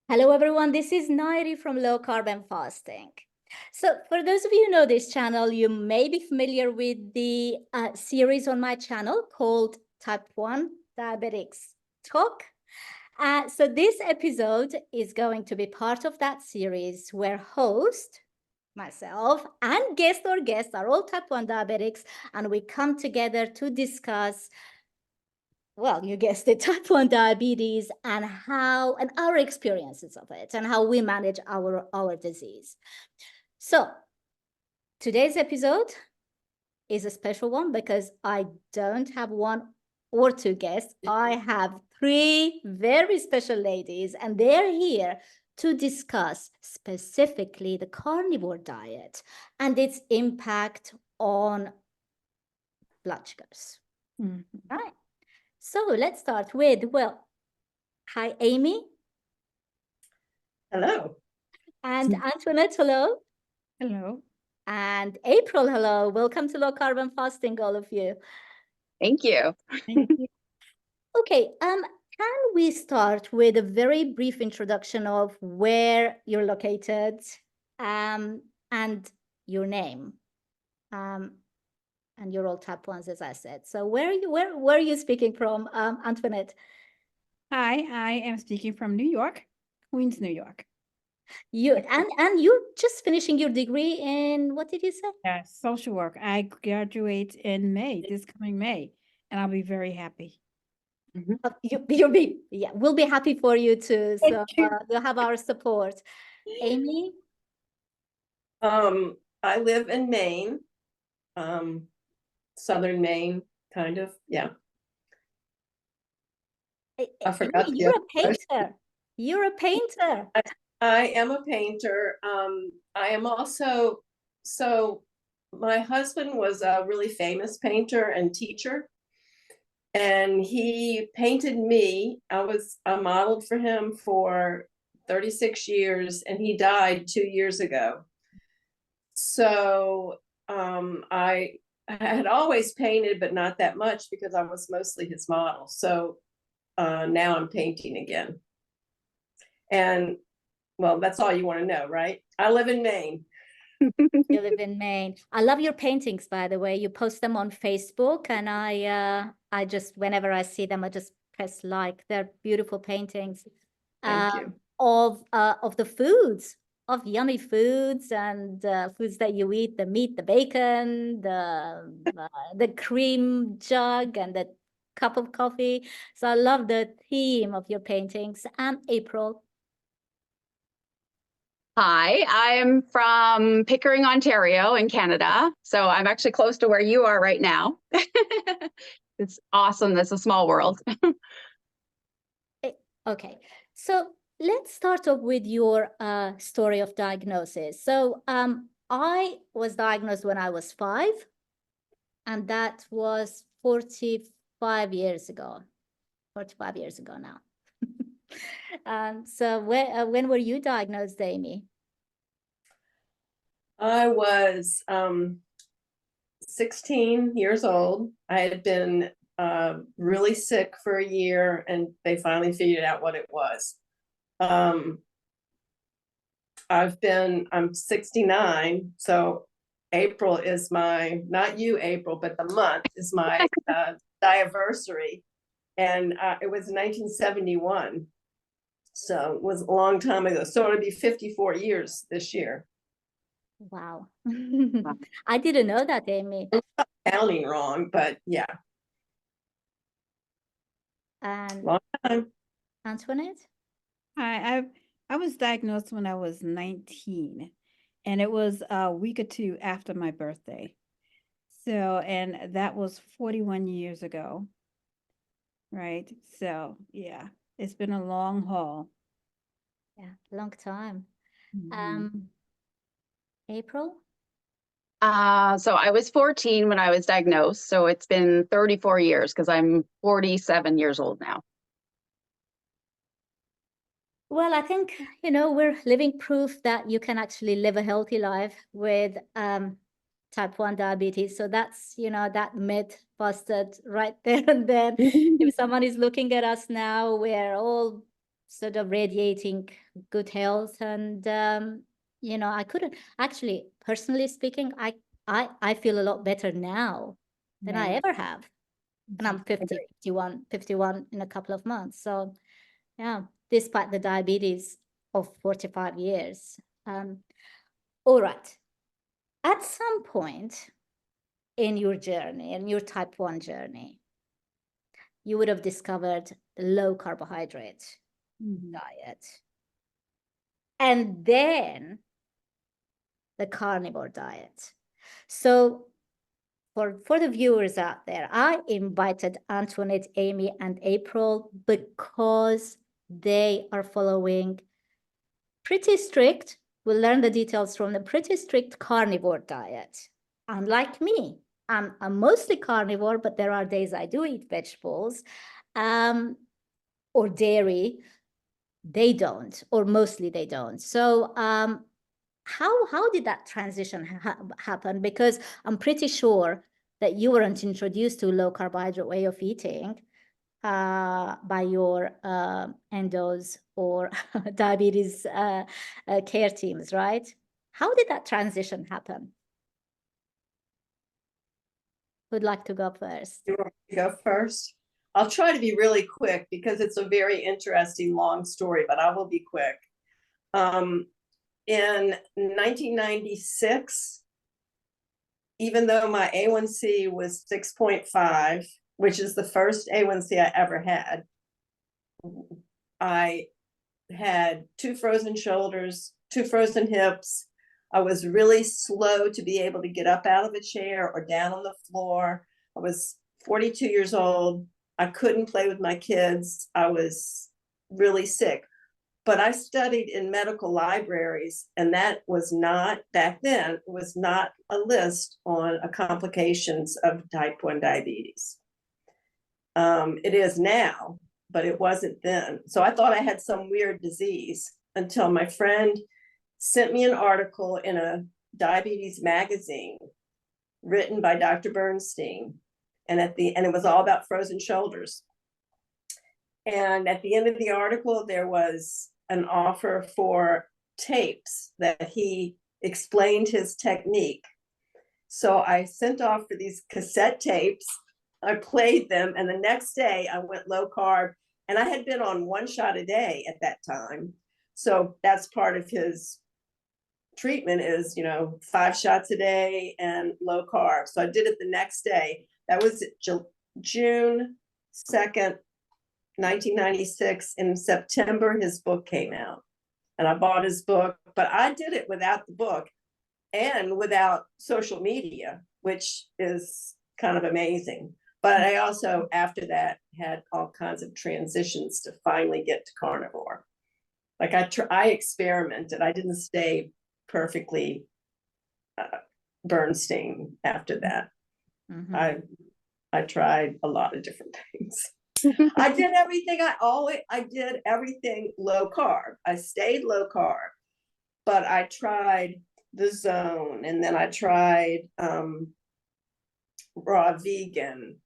Hello, everyone. This is Nayiri from Low Carb and Fasting. So for those of you who know this channel, you may be familiar with the series on my channel called Type 1 Diabetics Talk. So this episode is going to be part of that series where host, myself, and guests are all Type 1 diabetics, and we come together to discuss, well, you guessed it, type 1 diabetes and our experiences of it and how we manage our disease. So today's episode is a special one because I don't have one or two guests. I have three very special ladies, and they're here to discuss specifically the carnivore diet and its impact on blood sugars. Right. So let's start with, well, hi, Aimee. Hello. And Antoinette, hello. Hello. And April, hello. Welcome to Low Carb and Fasting, all of you. Thank you. Thank you. Okay, can we start with a very brief introduction of where you're located, and your name? And you're all Type 1s, as I said. So where are you speaking from, Antoinette? Hi, I am speaking from New York, Queens, New York. And you're just finishing your degree in, what did you say? Yeah, social work. I graduate in May, this coming May, and I'll be very happy. We'll be happy for you too. So you'll have our support. Aimee? I live in Maine, southern Maine, kind of, yeah. I forgot. Aimee, you're a painter. You're a painter. I am a painter. I am also, so my husband was a really famous painter and teacher, and he painted me. I modeled for him for 36 years, and he died 2 years ago. So I had always painted, but not that much because I was mostly his model. So now I'm painting again. And well, that's all you want to know, right? I live in Maine. You live in Maine. I love your paintings, by the way. You post them on Facebook, and I just, whenever I see them, I just press like. They're beautiful paintings. Thank you. Of the foods, of yummy foods and foods that you eat, the meat, the bacon, the cream jug, and the cup of coffee. So I love the theme of your paintings. April. Hi, I'm from Pickering, Ontario in Canada. So I'm actually close to where you are right now. It's awesome. That's a small world. Okay, so let's start off with your story of diagnosis. So I was diagnosed when I was 5, and that was 45 years ago. 45 years ago now. So when were you diagnosed, Aimee? I was 16 years old. I had been really sick for a year, and they finally figured out what it was. I'm 69, so April is my, not you, April, but the month is my diaversary. And it was 1971. So it was a long time ago. So it'll be 54 years this year. Wow. I didn't know that, Aimee. Counting wrong, but yeah. And long time. Antoinette? Hi, I was diagnosed when I was 19, and it was a week or two after my birthday. So, and that was 41 years ago. Right. So, yeah, it's been a long haul. Yeah, long time. Mhm. April? So I was 14 when I was diagnosed. So it's been 34 years because I'm 47 years old now. Well, I think, we're living proof that you can actually live a healthy life with type 1 diabetes. So that's, that myth busted right there and then. If someone is looking at us now, we're all sort of radiating good health. And, I couldn't actually, personally speaking, I feel a lot better now than I ever have. And I'm 51 in a couple of months. So yeah, despite the diabetes of 45 years. All right. At some point in your journey, in your type 1 journey, you would have discovered low carbohydrate diet. And then the carnivore diet. So for the viewers out there, I invited Antoinette, Aimee, and April because they are following pretty strict, we'll learn the details from the pretty strict carnivore diet. Unlike me, I'm mostly carnivore, but there are days I do eat vegetables or dairy. They don't, or mostly they don't. So how did that transition happen? Because I'm pretty sure that you weren't introduced to low carbohydrate way of eating by your endos or diabetes care teams, right? How did that transition happen? Who'd like to go first? You want me to go first? I'll try to be really quick because it's a very interesting long story, but I will be quick. In 1996, even though my A1C was 6.5, which is the first A1C I ever had, I had 2 frozen shoulders, 2 frozen hips. I was really slow to be able to get up out of a chair or down on the floor. I was 42 years old. I couldn't play with my kids. I was really sick. But I studied in medical libraries, and that was not, back then, it was not a list on complications of type 1 diabetes. It is now, but it wasn't then. So I thought I had some weird disease until my friend sent me an article in a diabetes magazine written by Dr. Bernstein. And it was all about frozen shoulders. And at the end of the article, there was an offer for tapes that he explained his technique. So I sent off for these cassette tapes. I played them, and the next day I went low carb, and I had been on 1 shot a day at that time. So that's part of his treatment is, 5 shots a day and low carb. So I did it the next day. That was June 2nd, 1996. In September, his book came out, and I bought his book, but I did it without the book and without social media, which is kind of amazing. But I also, after that, had all kinds of transitions to finally get to carnivore. Like I experimented. I didn't stay perfectly Bernstein after that. Mm-hmm. I tried a lot of different things. I did everything. I did everything low carb. I stayed low carb, but I tried the zone, and then I tried raw vegan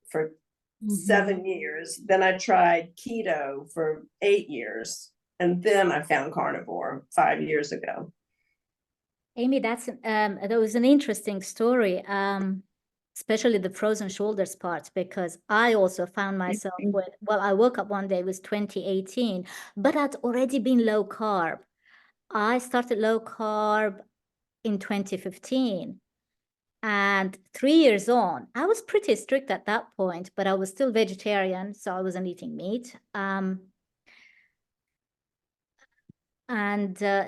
for 7 years. Then I tried keto for 8 years, and then I found carnivore 5 years ago. Aimee, that was an interesting story. Especially the frozen shoulders part, because I also found myself I woke up one day, it was 2018, but I'd already been low carb. I started low carb in 2015. And 3 years on, I was pretty strict at that point, but I was still vegetarian, so I wasn't eating meat. So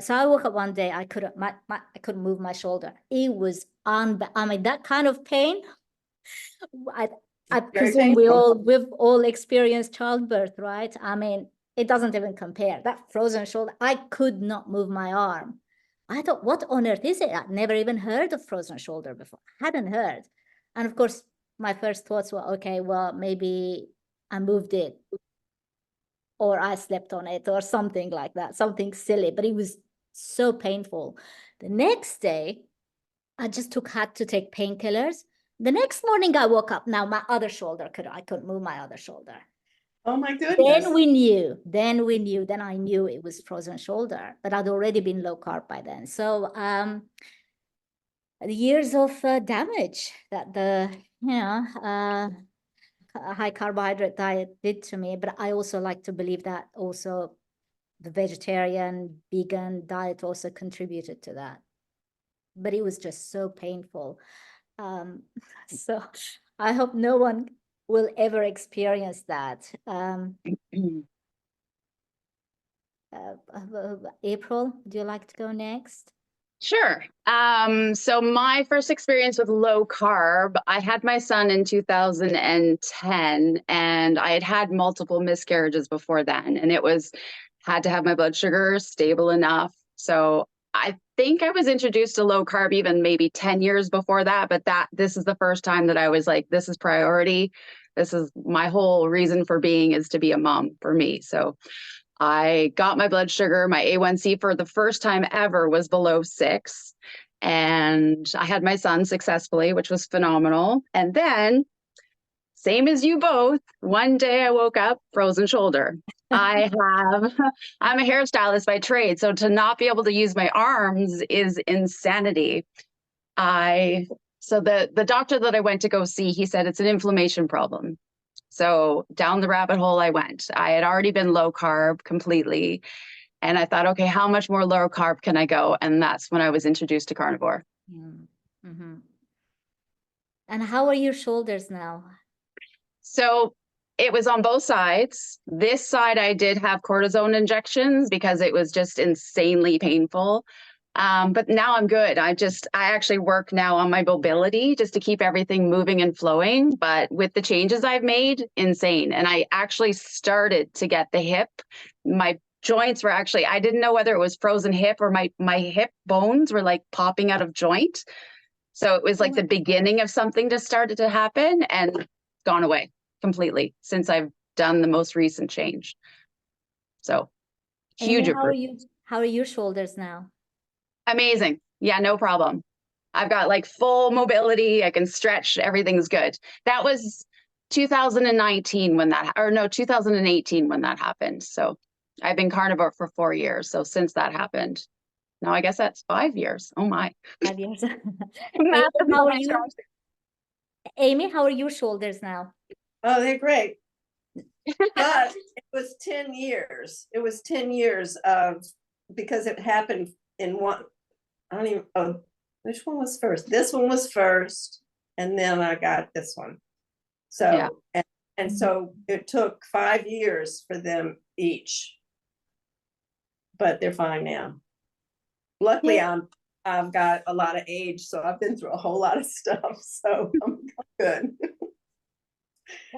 I woke up one day, I couldn't move my shoulder. It was that kind of pain. I presume we've all experienced childbirth, right? I mean, it doesn't even compare. That frozen shoulder, I could not move my arm. I thought, what on earth is it? I'd never even heard of frozen shoulder before. I hadn't heard. And of course, my first thoughts were, okay, well, maybe I moved it or I slept on it or something like that, something silly, but it was so painful. The next day, I just had to take painkillers. The next morning I woke up. Now my other shoulder I couldn't move my other shoulder. Oh my goodness. Then I knew it was frozen shoulder, but I'd already been low carb by then. So the years of damage that the high carbohydrate diet did to me. But I also like to believe that also the vegetarian, vegan diet also contributed to that. But it was just so painful. So I hope no one will ever experience that. April, would you like to go next? Sure. So my first experience with low carb, I had my son in 2010, and I had had multiple miscarriages before then, and had to have my blood sugar stable enough. So I think I was introduced to low carb even maybe 10 years before that, but this is the first time that I was like, this is priority. This is my whole reason for being, is to be a mom for me. So I got my blood sugar, my A1C for the first time ever was below 6. And I had my son successfully, which was phenomenal. And then, same as you both, one day I woke up, frozen shoulder. I'm a hairstylist by trade. So to not be able to use my arms is insanity. So the doctor that I went to go see, he said it's an inflammation problem. So down the rabbit hole I went. I had already been low carb completely. And I thought, okay, how much more low carb can I go? And that's when I was introduced to carnivore. Mm-hmm. And how are your shoulders now? So it was on both sides. This side, I did have cortisone injections because it was just insanely painful. But now I'm good. I actually work now on my mobility just to keep everything moving and flowing. But with the changes I've made, insane. And I actually started to get the hip. My joints were I didn't know whether it was frozen hip or my hip bones were like popping out of joint. So it was like the beginning of something just started to happen and gone away completely since I've done the most recent change. So huge improvement. How are your shoulders now? Amazing. Yeah, no problem. I've got like full mobility. I can stretch. Everything's good. That was 2018 when that happened. So I've been carnivore for 4 years. So since that happened, now I guess that's 5 years. Oh my. 5 years. Math is How not are my you? strong suit. Aimee, how are your shoulders now? Oh, they're great. But it was 10 years. It was 10 years of, because it happened in one, I don't even, oh, which one was first? This one was first, and then I got this one. So, Yeah. and so it took 5 years for them each, but they're fine now. Luckily, I've got a lot of age, so I've been through a whole lot of stuff, so I'm good.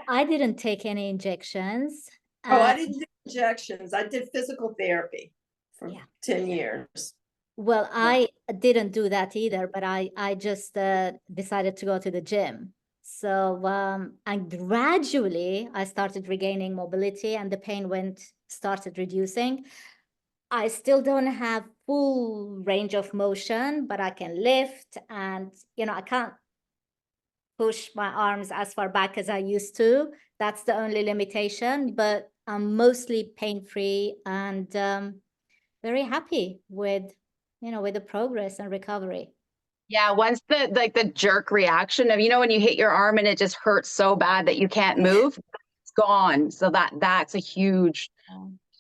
I didn't take any injections. Oh, I didn't do injections. I did physical therapy for 10 years. Well, I didn't do that either, but I just decided to go to the gym. So and gradually I started regaining mobility and the pain started reducing. I still don't have full range of motion, but I can lift, and I can't push my arms as far back as I used to. That's the only limitation, but I'm mostly pain-free and very happy with the progress and recovery. Yeah, once the jerk reaction of, when you hit your arm and it just hurts so bad that you can't move, it's gone. So that's a huge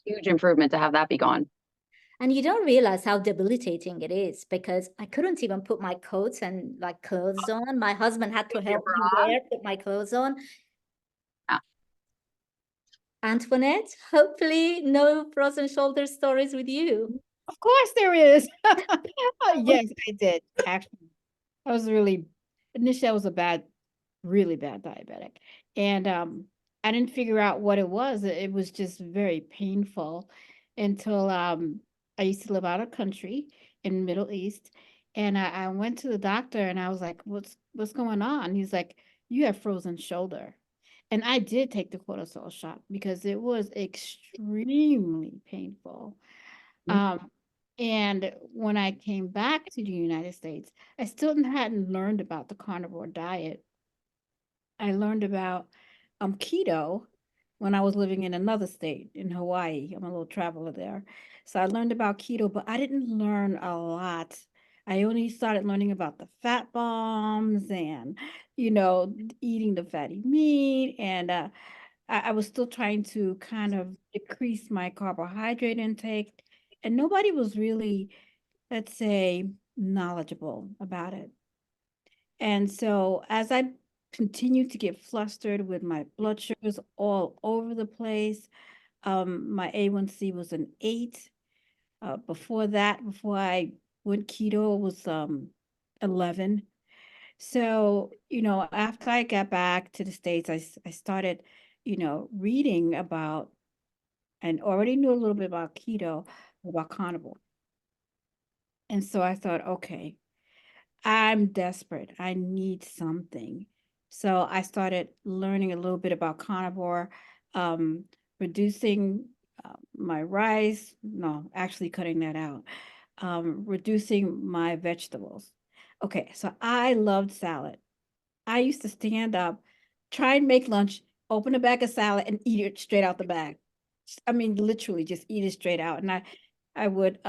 improvement to have that be gone. And you don't realize how debilitating it is, because I couldn't even put my coats and clothes on. My husband had to help me put my clothes on. Yeah. Antoinette, hopefully no frozen shoulder stories with you. Of course there is. Yes, I did. Actually, initially I was a really bad diabetic. And I didn't figure out what it was. It was just very painful until I used to live out of country in the Middle East. And I went to the doctor and I was like, what's going on? He's like, you have frozen shoulder. And I did take the cortisol shot because it was extremely painful. And when I came back to the United States, I still hadn't learned about the carnivore diet. I learned about keto when I was living in another state in Hawaii. I'm a little traveler there. So I learned about keto, but I didn't learn a lot. I only started learning about the fat bombs and, eating the fatty meat. And I was still trying to kind of decrease my carbohydrate intake. And nobody was really, let's say, knowledgeable about it. And so as I continued to get flustered with my blood sugars all over the place, my A1C was an 8. Before that, before I went keto, it was 11. So, after I got back to the States, I started, reading about and already knew a little bit about keto, about carnivore. And so I thought, okay, I'm desperate. I need something. So I started learning a little bit about carnivore, reducing my rice, no, actually cutting that out, reducing my vegetables. Okay, so I loved salad. I used to stand up, try and make lunch, open a bag of salad and eat it straight out the bag. I mean, literally just eat it straight out. And I would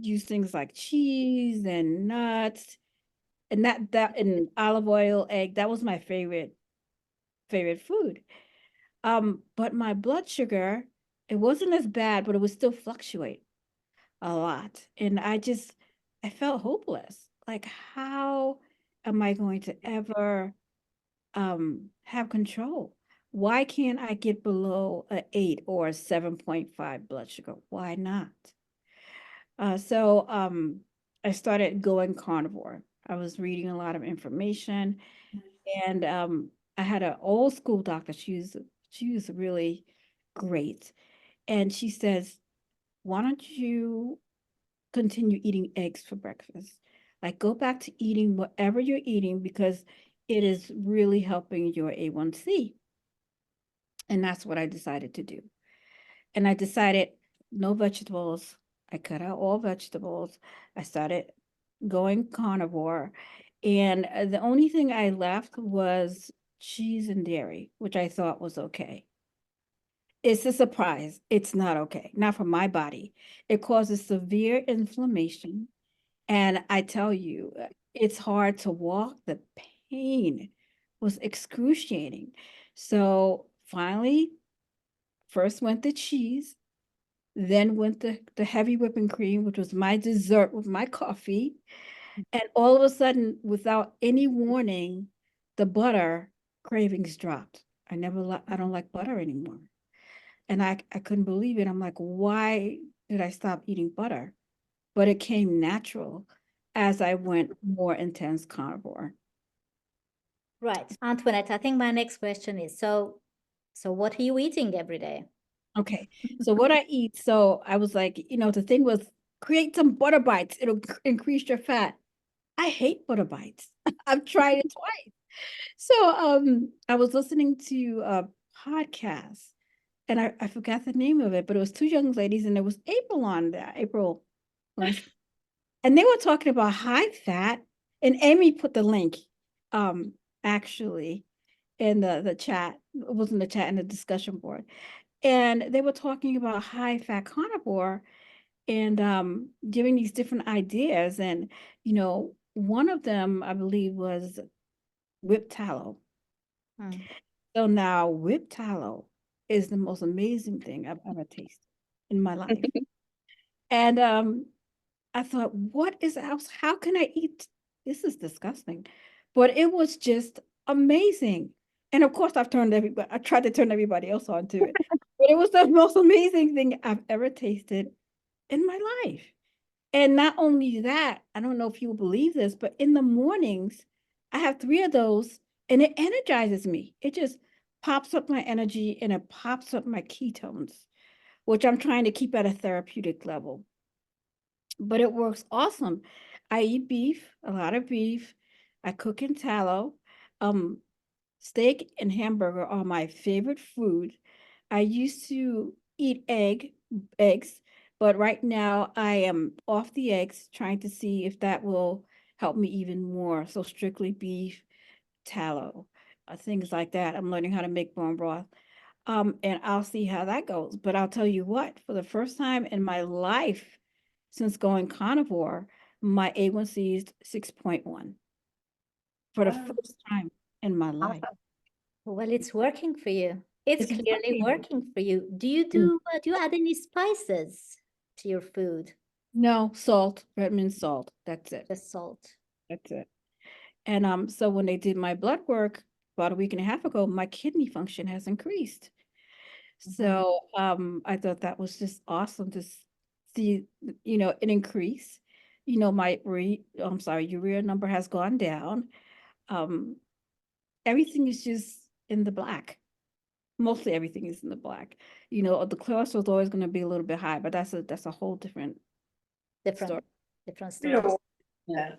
use things like cheese and nuts and that and olive oil, egg. That was my favorite food. But my blood sugar, it wasn't as bad, but it would still fluctuate a lot. And I felt hopeless. Like, how am I going to ever have control? Why can't I get below an 8 or a 7.5 blood sugar? Why not? So I started going carnivore. I was reading a lot of information, and I had an old school doctor. She was really great, and she says, "Why don't you continue eating eggs for breakfast? Like, go back to eating whatever you're eating because it is really helping your A1C." And that's what I decided to do. And I decided no vegetables. I cut out all vegetables. I started going carnivore. And the only thing I left was cheese and dairy, which I thought was okay. It's a surprise. It's not okay. Not for my body. It causes severe inflammation. And I tell you, it's hard to walk. The pain was excruciating. So finally, first went the cheese, then went the heavy whipping cream, which was my dessert with my coffee. And all of a sudden, without any warning, the butter cravings dropped. I don't like butter anymore. And I couldn't believe it. I'm like, why did I stop eating butter? But it came natural as I went more intense carnivore. Right. Antoinette, I think my next question is, so what are you eating every day? Okay, so what I eat, so I was like, the thing was create some butter bites. It'll increase your fat. I hate butter bites. I've tried it twice. So I was listening to a podcast and I forgot the name of it, but it was two young ladies and there was April on there, April Wolanski. And they were talking about high fat. And Aimee put the link actually in the chat. It was in the chat in the discussion board. And they were talking about high fat carnivore and giving these different ideas. And, one of them, I believe, was whipped tallow. So now whipped tallow is the most amazing thing I've ever tasted in my life. And I thought, what is else? How can I eat? This is disgusting. But it was just amazing. And of course, I tried to turn everybody else onto it. But it was the most amazing thing I've ever tasted in my life. And not only that, I don't know if you will believe this, but in the mornings, I have 3 of those and it energizes me. It just pops up my energy and it pops up my ketones, which I'm trying to keep at a therapeutic level. But it works awesome. I eat beef, a lot of beef. I cook in tallow. Steak and hamburger are my favorite food. I used to eat eggs, But right now I am off the eggs, trying to see if that will help me even more. So strictly beef, tallow, things like that. I'm learning how to make bone broth. And I'll see how that goes. But I'll tell you what, for the first time in my life since going carnivore, my A1C is 6.1 for the Wow. first time in my life. Well, it's working for you. It's It's clearly working. working for you. Do you add any spices to your food? No, salt, red mint salt. That's it. Just salt. That's it. And so when they did my blood work about a week and a half ago, my kidney function has increased. So I thought that was just awesome to see, an increase. My urea number has gone down. Everything is just in the black. Mostly everything is in the black. The cholesterol is always going to be a little bit high, but that's a whole different story. Different You know, stories. yeah.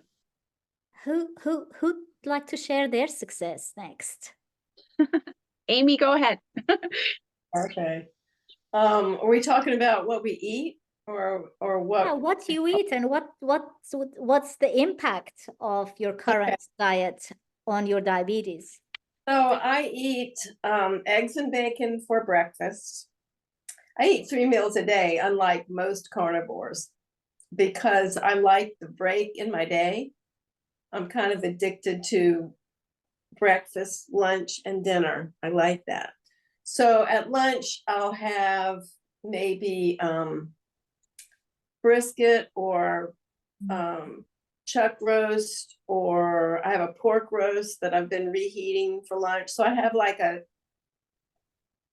Who'd like to share their success next? Aimee, go ahead. Okay. Are we talking about what we eat or what? Yeah, what you eat and what's the impact of your current diet on your diabetes? So I eat eggs and bacon for breakfast. I eat 3 meals a day, unlike most carnivores, because I like the break in my day. I'm kind of addicted to breakfast, lunch, and dinner. I like that. So at lunch, I'll have maybe brisket or chuck roast, or I have a pork roast that I've been reheating for lunch. So I have like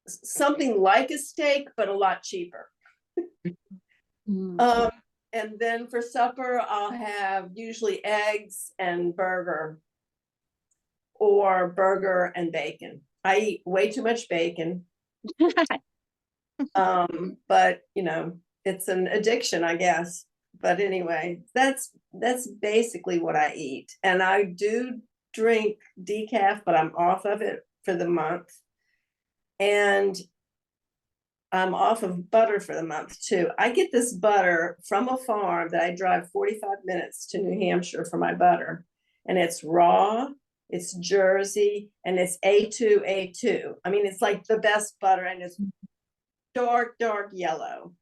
something like a steak, but a lot cheaper. And then for supper, I'll have usually eggs and burger, or burger and bacon. I eat way too much bacon. But it's an addiction, I guess. But anyway, that's basically what I eat. And I do drink decaf, but I'm off of it for the month. And I'm off of butter for the month too. I get this butter from a farm that I drive 45 minutes to New Hampshire for my butter. And it's raw, it's Jersey, and it's A2. I mean, it's like the best butter, and it's dark yellow.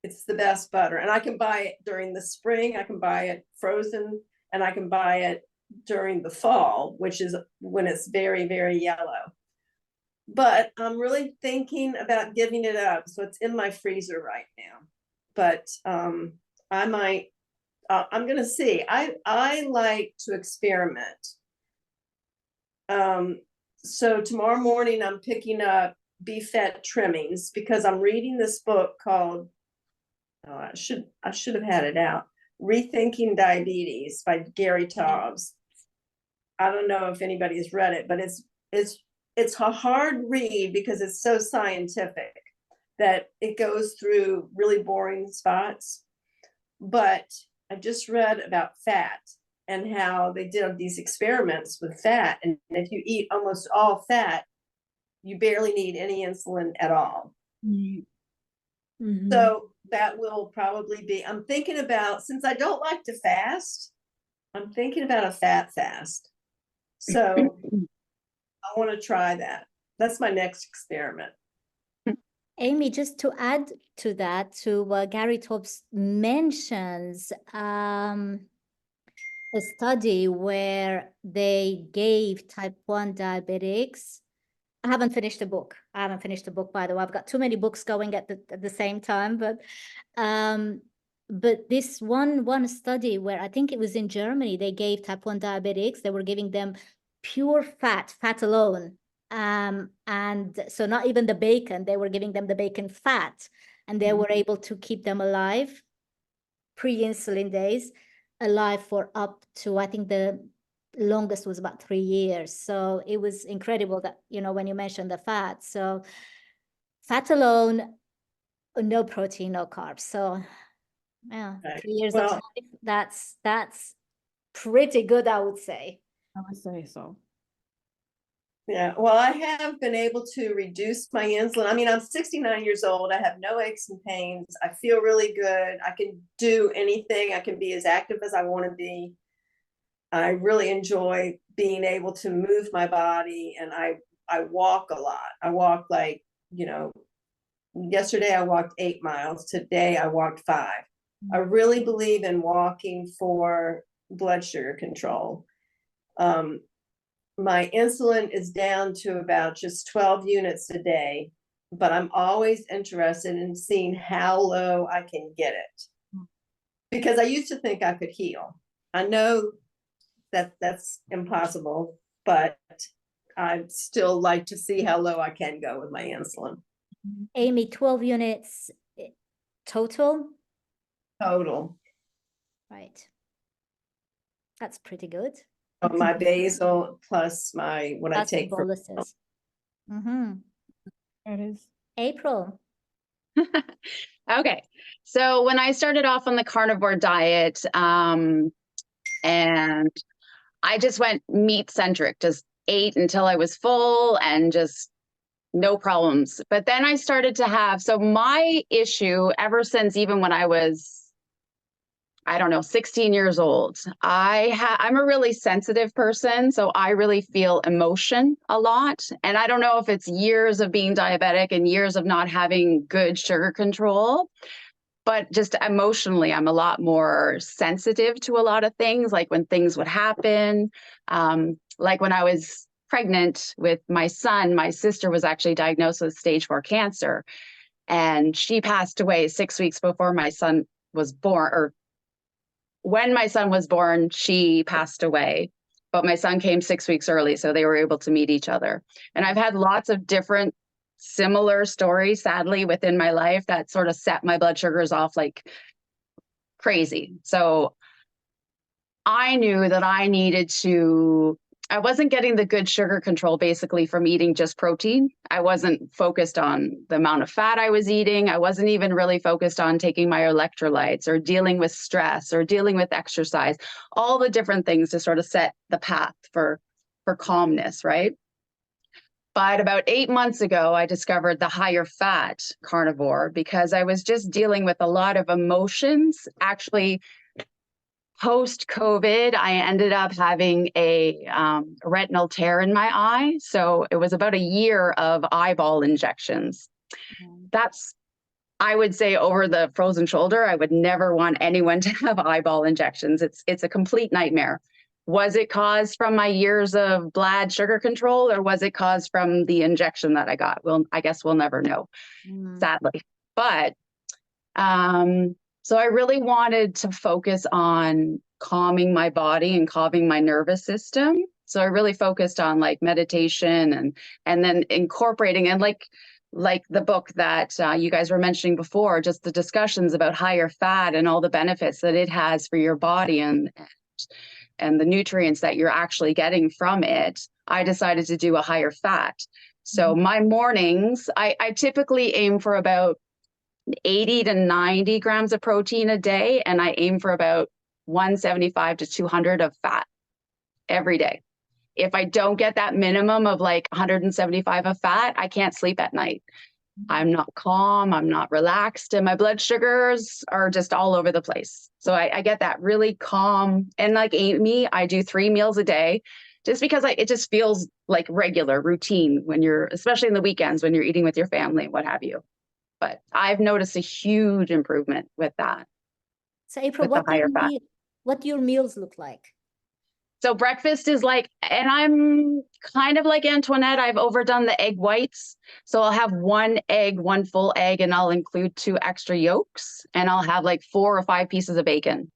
It's the best butter. And I can buy it during the spring, I can buy it frozen, and I can buy it during the fall, which is when it's very, very yellow. But I'm really thinking about giving it up. So it's in my freezer right now. But I might, I'm going to see. I like to experiment. So tomorrow morning, I'm picking up beef fat trimmings because I'm reading this book called, I should have had it out, Rethinking Diabetes by Gary Taubes. I don't know if anybody's read it, but it's a hard read because it's so scientific that it goes through really boring spots. But I just read about fat and how they did these experiments with fat. And if you eat almost all fat, you barely need any insulin at all. So that will probably be, I'm thinking about, since I don't like to fast, I'm thinking about a fat fast. So I want to try that. That's my next experiment. Aimee, just to add to that, to Gary Taubes mentions a study where they gave type 1 diabetics. I haven't finished the book. By the way. I've got too many books going at the same time. But this one study where I think it was in Germany, they gave type 1 diabetics, they were giving them pure fat alone. And so not even the bacon, they were giving them the bacon fat, and they were able to keep them alive, pre-insulin days, alive for up to, I think the longest was about 3 years. So it was incredible that, when you mentioned the fat. So fat alone, no protein, no carbs. So yeah, 3 years of life, that's pretty good, I would say. I would say so. Yeah, well, I have been able to reduce my insulin. I mean, I'm 69 years old. I have no aches and pains. I feel really good. I can do anything. I can be as active as I want to be. I really enjoy being able to move my body, and I walk a lot. I walk like, yesterday I walked 8 miles. Today I walked 5. I really believe in walking for blood sugar control. My insulin is down to about just 12 units a day, but I'm always interested in seeing how low I can get it, because I used to think I could heal. I know that that's impossible, but I'd still like to see how low I can go with my insulin. Aimee, 12 units total? Total. Right. That's pretty good. My basal plus what I That's the take for boluses. Mm-hmm. It is. April. Okay. So when I started off on the carnivore diet, and I just went meat centric, just ate until I was full and just no problems. But then I started to have, so my issue ever since, even when I was, I don't know, 16 years old, I'm a really sensitive person. So I really feel emotion a lot. And I don't know if it's years of being diabetic and years of not having good sugar control, but just emotionally, I'm a lot more sensitive to a lot of things, like when things would happen. Like when I was pregnant with my son, my sister was actually diagnosed with stage 4 cancer. And she passed away 6 weeks before my son was born, or when my son was born, she passed away, but my son came 6 weeks early, so they were able to meet each other. And I've had lots of different similar stories, sadly, within my life that sort of set my blood sugars off like crazy. So I knew that I wasn't getting the good sugar control basically from eating just protein. I wasn't focused on the amount of fat I was eating. I wasn't even really focused on taking my electrolytes or dealing with stress or dealing with exercise, all the different things to sort of set the path for calmness, right? But about 8 months ago, I discovered the higher fat carnivore because I was just dealing with a lot of emotions. Actually, post-COVID, I ended up having a retinal tear in my eye. So it was about a year of eyeball injections. That's, I would say, over the frozen shoulder. I would never want anyone to have eyeball injections. It's a complete nightmare. Was it caused from my years of blood sugar control, or was it caused from the injection that I got? Well, I guess we'll never know, sadly. But so I really wanted to focus on calming my body and calming my nervous system. So I really focused on like meditation and then incorporating, and like the book that you guys were mentioning before, just the discussions about higher fat and all the benefits that it has for your body and the nutrients that you're actually getting from it. I decided to do a higher fat. So my mornings, I typically aim for about 80 to 90 grams of protein a day, and I aim for about 175 to 200 of fat every day. If I don't get that minimum of like 175 of fat, I can't sleep at night. I'm not calm, I'm not relaxed, and my blood sugars are just all over the place. So I get that really calm. And like Aimee, I do 3 meals a day just because it just feels like regular routine when you're, especially in the weekends when you're eating with your family, what have you. But I've noticed a huge improvement with that. So April, what do your meals look like? So breakfast is like, and I'm kind of like Antoinette, I've overdone the egg whites. So I'll have 1 egg, 1 full egg, and I'll include 2 extra yolks, and I'll have like 4 or 5 pieces of bacon.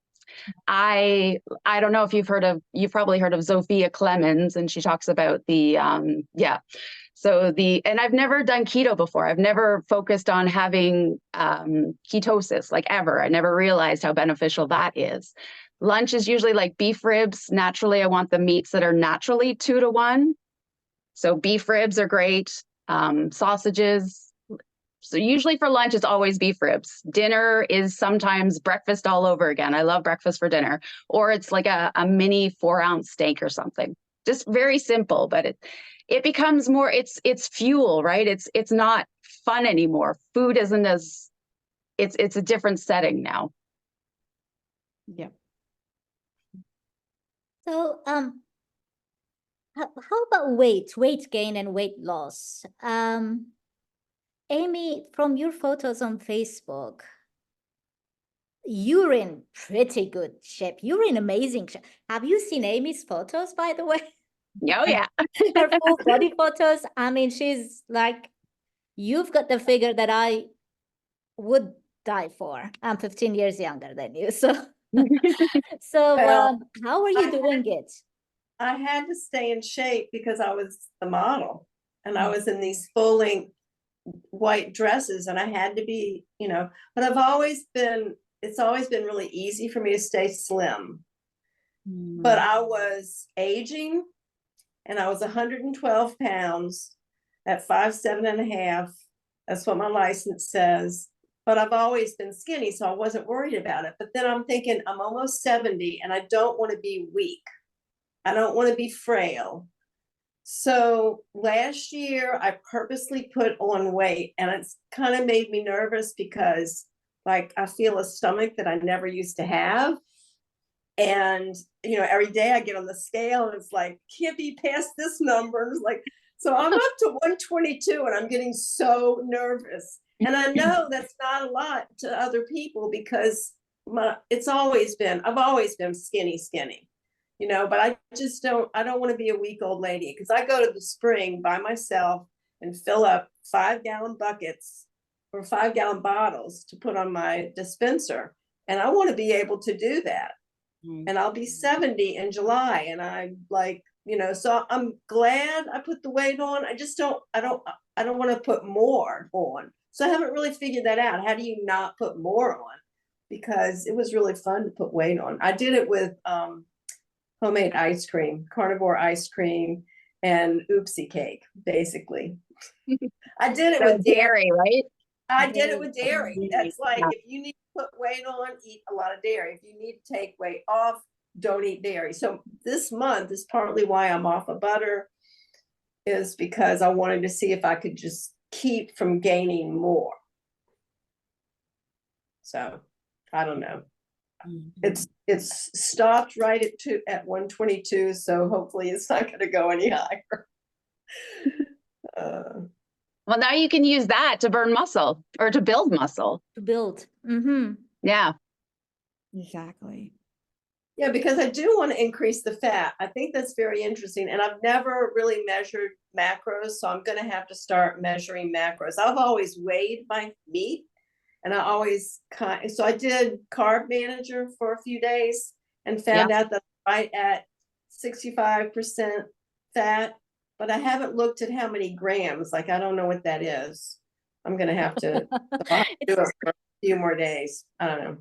I don't know if you've probably heard of Zofia Clemens, and she talks about and I've never done keto before. I've never focused on having ketosis, like ever. I never realized how beneficial that is. Lunch is usually like beef ribs. Naturally, I want the meats that are naturally 2 to 1. So beef ribs are great. Sausages. So usually for lunch, it's always beef ribs. Dinner is sometimes breakfast all over again. I love breakfast for dinner. Or it's like a mini 4-ounce steak or something. just very simple, but it becomes more, it's fuel, right? It's not fun anymore. Food isn't as, it's a different setting now. Yeah. So, how about weight gain and weight loss? Aimee, from your photos on Facebook, you're in pretty good shape. You're in amazing shape. Have you seen Aimee's photos, by the way? Oh, yeah. Her full body photos. I mean, she's like, you've got the figure that I would die for. I'm 15 years younger than you. So, Well, how are you doing it? I had to stay in shape because I was the model and I was in these full-length white dresses and I had to be, but it's always been really easy for me to stay slim. But I was aging and I was 112 pounds at 5'7.5". That's what my license says. But I've always been skinny, so I wasn't worried about it. But then I'm thinking I'm almost 70 and I don't want to be weak. I don't want to be frail. So last year I purposely put on weight and it's kind of made me nervous because like I feel a stomach that I never used to have. And, every day I get on the scale and it's like, can't be past this number. It's like, so I'm up to 122 and I'm getting so nervous. And I know that's not a lot to other people because I've always been skinny. But I don't want to be a weak old lady because I go to the spring by myself and fill up 5-gallon buckets or 5-gallon bottles to put on my dispenser. And I want to be able to do that. And I'll be 70 in July. And I'm like, so I'm glad I put the weight on. I don't want to put more on. So I haven't really figured that out. How do you not put more on? Because it was really fun to put weight on. I did it with, homemade ice cream, carnivore ice cream, and oopsie cake, basically. I did it with dairy, right? I did it with dairy. That's like, if you need to put weight on, eat a lot of dairy. If you need to take weight off, don't eat dairy. So this month is partly why I'm off of butter, is because I wanted to see if I could just keep from gaining more. So I don't know. It's stopped right at 122, so hopefully it's not going to go any higher. Well, now you can use that to burn muscle or to build muscle. To build. Yeah. Exactly. Yeah, because I do want to increase the fat. I think that's very interesting. And I've never really measured macros, so I'm going to have to start measuring macros. I've always weighed my meat. And so I did Carb Manager for a few days and found out that I'm right at 65% fat, but I haven't looked at how many grams. Like, I don't know what that is. I'm going to have to do it for a few more days. I don't know.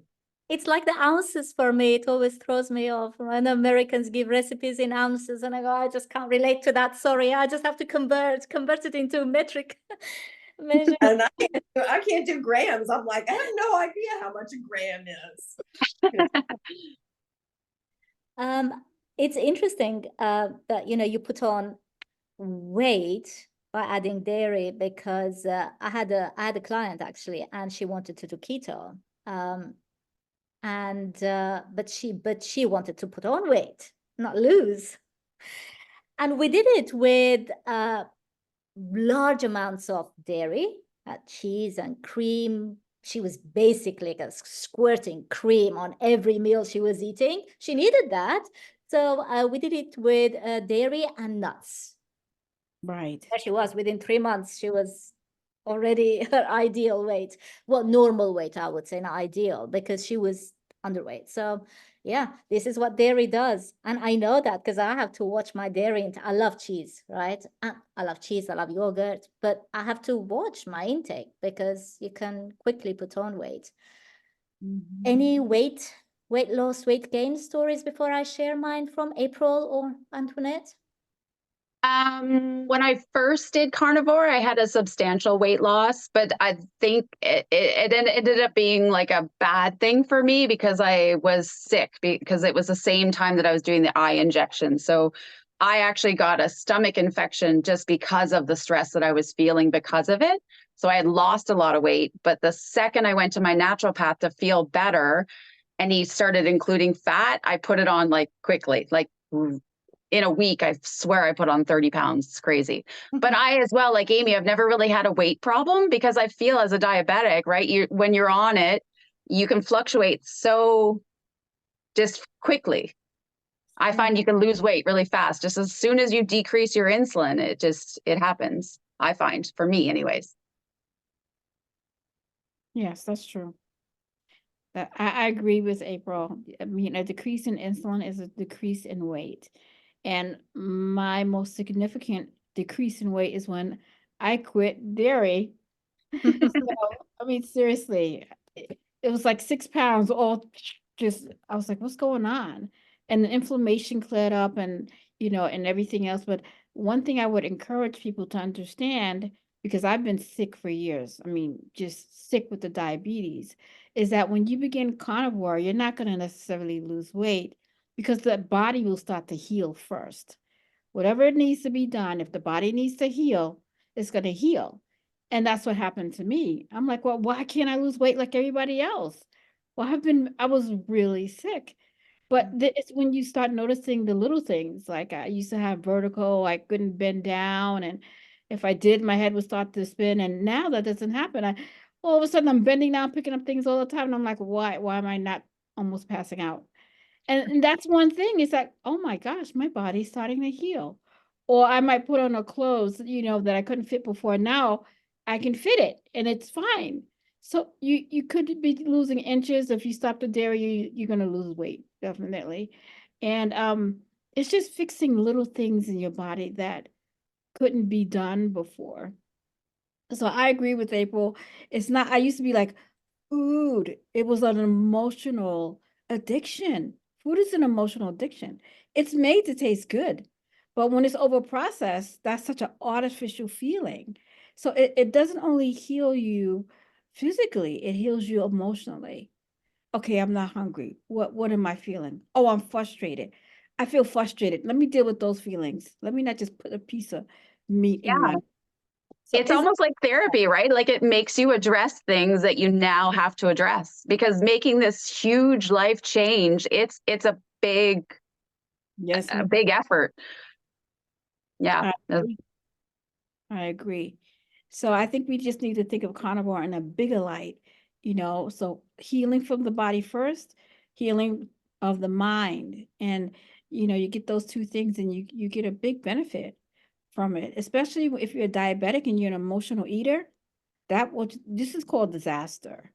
It's like the ounces for me. It always throws me off when Americans give recipes in ounces and I go, I just can't relate to that. Sorry, I just have to convert it into metric. And I can't do grams. I'm like, I have no idea how much a gram is. It's interesting that you put on weight by adding dairy because I had a client actually, and she wanted to do keto, but she wanted to put on weight, not lose, and we did it with large amounts of dairy, cheese and cream. She was basically squirting cream on every meal she was eating. She needed that. So we did it with dairy and nuts. Right. There she was. Within 3 months, she was already her ideal weight. Well, normal weight, I would say, not ideal, because she was underweight. So yeah, this is what dairy does. And I know that because I have to watch my dairy intake. I love cheese, right? I love cheese, I love yogurt, but I have to watch my intake because you can quickly put on weight. Any weight loss, weight gain stories before I share mine from April or Antoinette? When I first did carnivore, I had a substantial weight loss, but I think it ended up being like a bad thing for me because I was sick because it was the same time that I was doing the eye injection. So I actually got a stomach infection just because of the stress that I was feeling because of it. So I had lost a lot of weight. But the second I went to my naturopath to feel better, and he started including fat, I put it on like quickly, like in a week. I swear I put on 30 pounds. It's crazy. But I as well, like Aimee, I've never really had a weight problem because I feel as a diabetic, right? When you're on it, you can fluctuate so just quickly. I find you can lose weight really fast. Just as soon as you decrease your insulin, it happens. I find, for me anyways. Yes, that's true. I agree with April. I mean, a decrease in insulin is a decrease in weight. And my most significant decrease in weight is when I quit dairy. So, I mean, seriously, it was like 6 pounds all just, I was like, what's going on? And the inflammation cleared up and, and everything else. But one thing I would encourage people to understand, because I've been sick for years, I mean, just sick with the diabetes, is that when you begin carnivore, you're not going to necessarily lose weight because the body will start to heal first. Whatever it needs to be done, if the body needs to heal, it's going to heal. And that's what happened to me. I'm like, well, why can't I lose weight like everybody else? Well, I was really sick. But it's when you start noticing the little things, like I used to have vertigo, I couldn't bend down. And if I did, my head would start to spin. And now that doesn't happen. All of a sudden I'm bending down, picking up things all the time. And I'm like, why am I not almost passing out? And that's one thing. It's like, oh my gosh, my body's starting to heal. Or I might put on a clothes, that I couldn't fit before. Now I can fit it and it's fine. So you could be losing inches. If you stop the dairy, you're going to lose weight, definitely. And it's just fixing little things in your body that couldn't be done before. So I agree with April. It's not, I used to be like, food, it was an emotional addiction. Food is an emotional addiction. It's made to taste good, but when it's over processed, that's such an artificial feeling. So it doesn't only heal you physically, it heals you emotionally. Okay, I'm not hungry. What am I feeling? Oh, I'm frustrated. I feel frustrated. Let me deal with those feelings. Let me not just put a piece of meat in my. So It's almost like therapy, right? Like it makes you address things that you now have to address, because making this huge life change, it's a big effort. Yeah. I agree. So I think we just need to think of carnivore in a bigger light, so healing from the body first, healing of the mind. And, you get those two things and you get a big benefit from it, especially if you're a diabetic and you're an emotional eater. This is called disaster.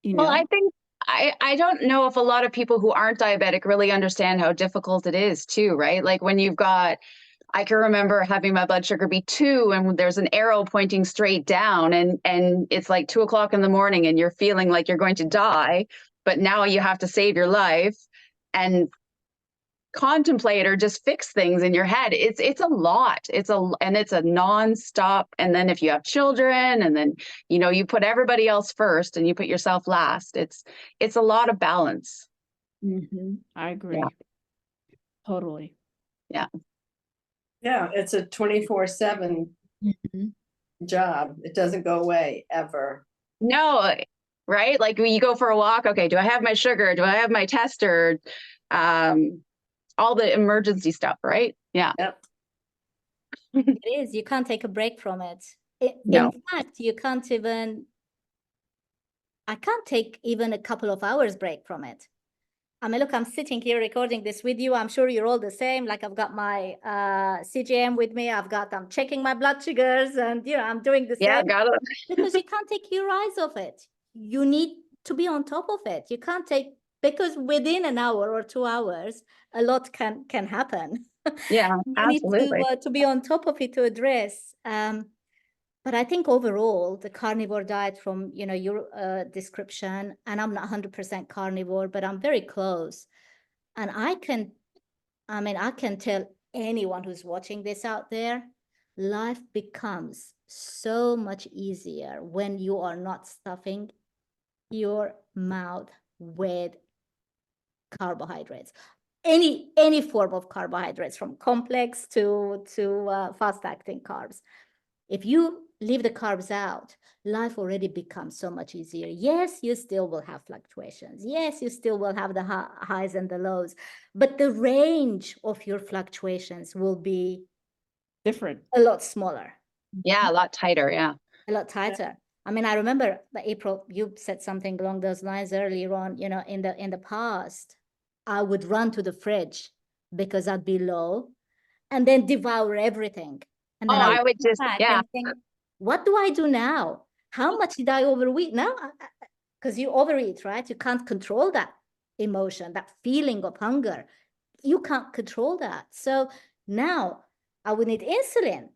Well, I think I don't know if a lot of people who aren't diabetic really understand how difficult it is too, right? Like when I can remember having my blood sugar be 2 and there's an arrow pointing straight down and it's like 2 o'clock in the morning and you're feeling like you're going to die, but now you have to save your life and contemplate or just fix things in your head. It's a lot. It's a nonstop. And then if you have children and then, you put everybody else first and you put yourself last, it's a lot of balance. I agree. Yeah. Totally. Yeah. Yeah, it's a 24/7 job. It doesn't go away ever. No, right? Like when you go for a walk, okay, do I have my sugar? Do I have my tester? All the emergency stuff, right? Yeah. Yep. It is. You can't take a break from it. No. In fact, I can't take even a couple of hours break from it. I mean, look, I'm sitting here recording this with you. I'm sure you're all the same. Like I've got my CGM with me. I'm checking my blood sugars and, I'm doing the same. Yeah, got it. Because you can't take your eyes off it. You need to be on top of it. You can't because within an hour or 2 hours, a lot can happen. Yeah, absolutely. You need to be on top of it to address. But I think overall, the carnivore diet from, your description, and I'm not 100% carnivore, but I'm very close. And I can tell anyone who's watching this out there, life becomes so much easier when you are not stuffing your mouth with carbohydrates. any form of carbohydrates, from complex to fast-acting carbs. If you leave the carbs out, life already becomes so much easier. Yes, you still will have fluctuations. Yes, you still will have the highs and the lows, but the range of your fluctuations will be Different. a lot smaller. Yeah, a lot tighter. Yeah. A lot tighter. I mean, I remember, April, you said something along those lines earlier on, you know, in the past, I would run to the fridge because I'd be low and then devour everything. And then I would just, back yeah. and think, what do I do now? How much did I overeat now? Because you overeat, right? You can't control that emotion, that feeling of hunger. You can't control that. So now I would need insulin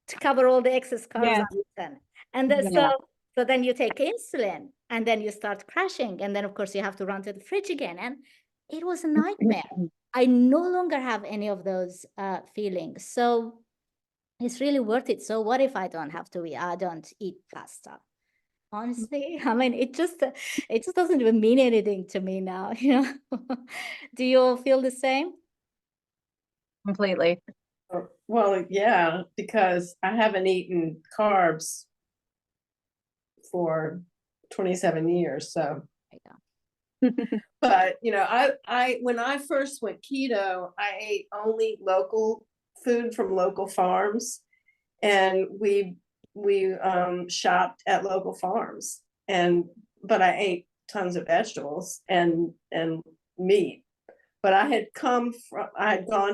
to cover all the excess carbs Yes. I've eaten. And Yeah. so then you take insulin and then you start crashing. And then, of course, you have to run to the fridge again. And it was a nightmare. I no longer have any of those feelings. So it's really worth it. So what if I don't have to eat? I don't eat pasta. Honestly, I mean, it just doesn't even mean anything to me now, you know. Do you all feel the same? Completely. Well, yeah, because I haven't eaten carbs for 27 years. So, but you know, I when I first went keto, I ate only local food from local farms, and we shopped at local farms, but I ate tons of vegetables and meat. But I had gone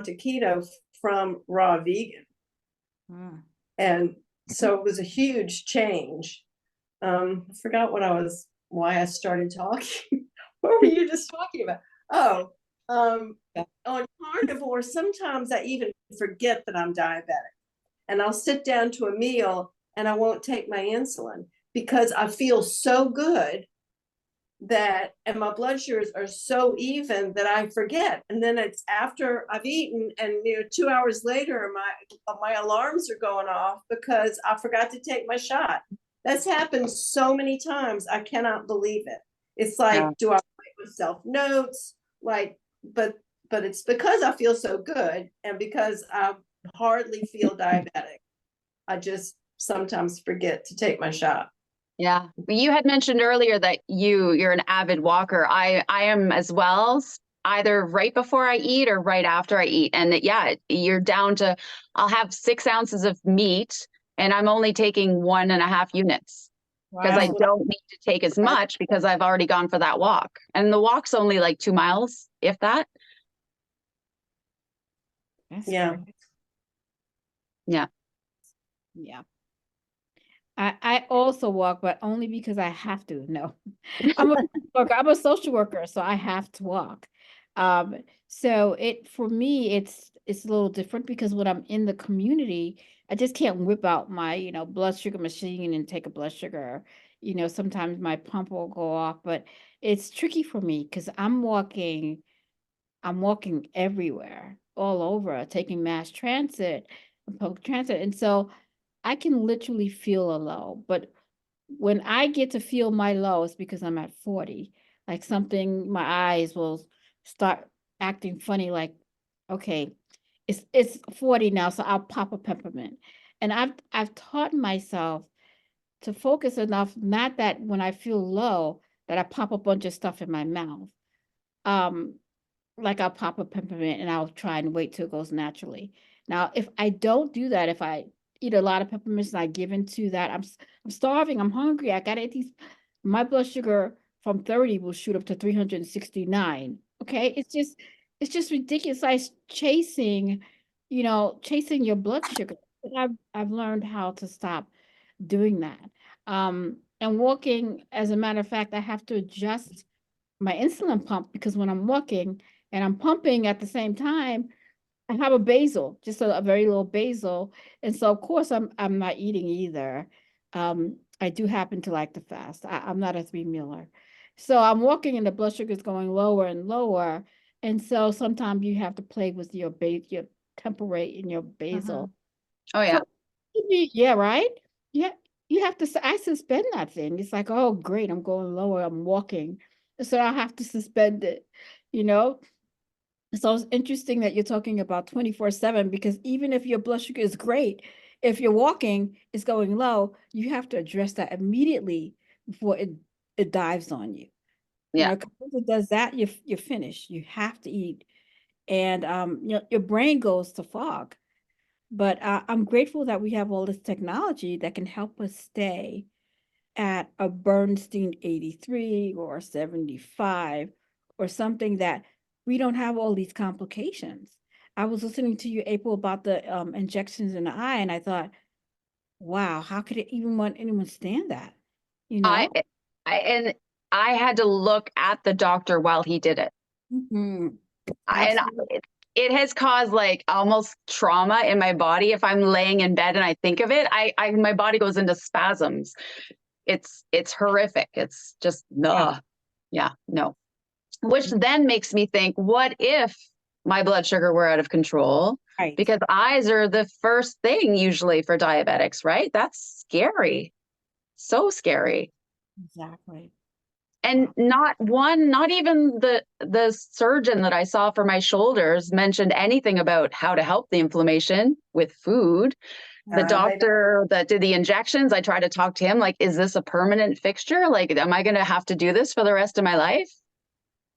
to keto from raw vegan. And so it was a huge change. I forgot why I started talking. What were you just talking about? Oh, on carnivore, sometimes I even forget that I'm diabetic. And I'll sit down to a meal and I won't take my insulin because I feel so good and my blood sugars are so even that I forget. And then it's after I've eaten, and 2 hours later, my alarms are going off because I forgot to take my shot. That's happened so many times. I cannot believe it. It's like, do I write myself notes? Like, but it's because I feel so good and because I hardly feel diabetic. I just sometimes forget to take my shot. Yeah. You had mentioned earlier that you're an avid walker. I am as well, either right before I eat or right after I eat. And yeah, you're down to, I'll have 6 ounces of meat and I'm only taking 1.5 units because I don't need to take as much because I've already gone for that walk. And the walk's only like 2 miles, if that. Yeah. Yeah. Yeah. I also walk, but only because I have to. No, I'm a social worker, so I have to walk. So for me, it's a little different because when I'm in the community, I just can't whip out my, blood sugar machine and take a blood sugar. Sometimes my pump will go off, but it's tricky for me because I'm walking everywhere, all over, taking mass transit, public transit. And so I can literally feel a low, but when I get to feel my low, it's because I'm at 40. Like my eyes will start acting funny, like, okay, it's 40 now, so I'll pop a peppermint. And I've taught myself to focus enough, not that when I feel low, that I pop a bunch of stuff in my mouth. Like I'll pop a peppermint and I'll try and wait till it goes naturally. Now, if I don't do that, if I eat a lot of peppermints and I give into that, I'm starving, I'm hungry, I gotta eat these. My blood sugar from 30 will shoot up to 369. Okay, it's just ridiculous. Like chasing your blood sugar. I've learned how to stop doing that. And walking, as a matter of fact, I have to adjust my insulin pump because when I'm walking and I'm pumping at the same time, I have a basal, just a very low basal. And so of course I'm not eating either. I do happen to like to fast. I'm not a 3-mealer. So I'm walking and the blood sugar is going lower and lower. And so sometimes you have to play with your temper rate in your basal. Oh yeah. So, yeah, right? Yeah. You have to, I suspend that thing. It's like, oh, great, I'm going lower, I'm walking. So I have to suspend it, you know? So it's interesting that you're talking about 24/7, because even if your blood sugar is great, if you're walking, it's going low, you have to address that immediately before it dives on you. You Yeah. know, 'cause once it does that, you're finished. You have to eat. And you know, your brain goes to fog. But I'm grateful that we have all this technology that can help us stay at a Bernstein 83 or 75 or something, that we don't have all these complications. I was listening to you, April, about the injections in the eye, and I thought, wow, how could it even want anyone stand that? You I, know? and I had to look at the doctor while he did it. Mhm. And Absolutely. it has caused like almost trauma in my body. If I'm laying in bed and I think of it, my body goes into spasms. It's horrific. It's just, Wow. yeah, no. Which then makes me think, what if my blood sugar were out of control? Right. Because eyes are the first thing usually for diabetics, right? That's scary. So scary. Exactly. And Wow. not even the surgeon that I saw for my shoulders mentioned anything about how to help the inflammation with food. The They don't. doctor that did the injections, I tried to talk to him like, is this a permanent fixture? Like, am I going to have to do this for the rest of my life?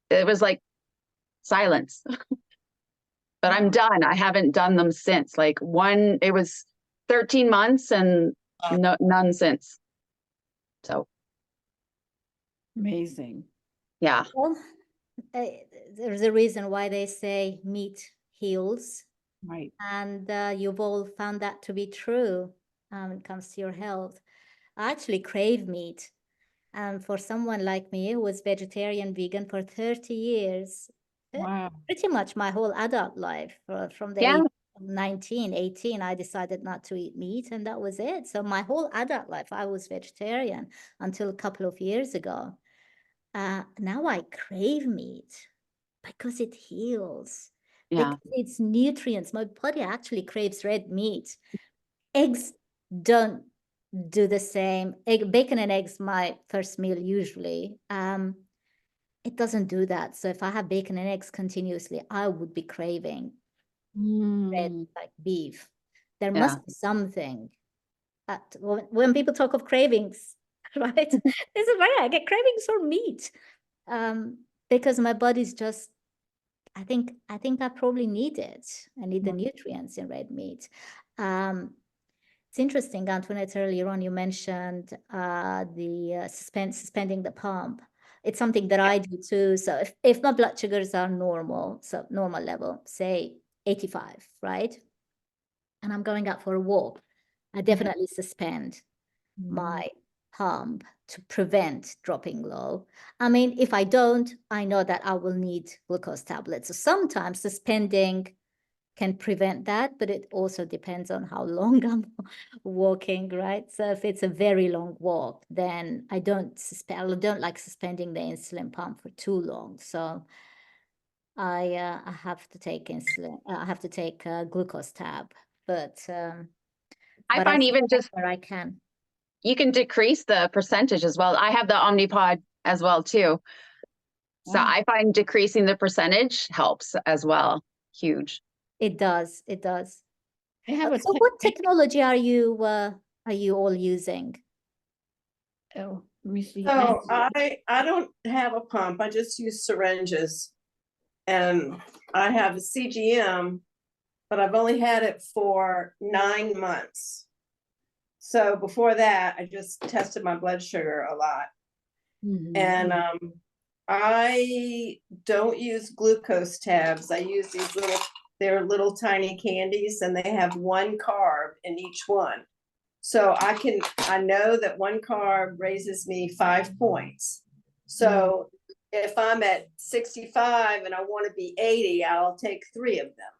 It was like silence. But I'm Wow. done. I haven't done them since. Like it was 13 months and none since. So, Amazing. yeah. Well, uh, there's a reason why they say meat heals, Right. and you've all found that to be true when it comes to your health. I actually crave meat. And for someone like me who was vegetarian, vegan for 30 years, Wow. pretty much my whole adult life, from the Yeah. age of 19, 18, I decided not to eat meat, and that was it. So my whole adult life, I was vegetarian until a couple of years ago. Now I crave meat because it heals, Yeah. because it's nutrients. My body actually craves red meat. Eggs don't do the same. Bacon and eggs, my first meal usually. It doesn't do that. So if I have bacon and eggs continuously, I would be craving red, Mm. like beef. There Yeah. must be something. When people talk of cravings, right? This is why I get cravings for meat. Because my body's just, I think I probably need it. I need the nutrients in red meat. It's interesting, Antoinette, earlier on you mentioned the suspending the pump. It's something that I do too. So if my blood sugars are normal, so normal level, say 85, right? And I'm going out for a walk, I definitely suspend Mm. my pump to prevent dropping low. I mean, if I don't, I know that I will need glucose tablets. So sometimes suspending can prevent that, but it also depends on how long I'm walking, right? So if it's a very long walk, then I don't like suspending the insulin pump for too long. So I have to take insulin. I have to take a glucose tab, but I I find even suspend just where I can. you can decrease the percentage as well. I have the Omnipod as well too. So Wow. I find decreasing the percentage helps as well. Huge. It does. It does. They have a So what technology are you all using? oh, let me see. So I don't have a pump. I just use syringes, and I have a CGM, but I've only had it for 9 months. So before that, I just tested my blood sugar a lot. Mhm. And I don't use glucose tabs. I use they're little tiny candies, and they have 1 carb in each one. So I know that 1 carb raises me 5 points. So if I'm at 65 and I want to be 80, I'll take 3 of them.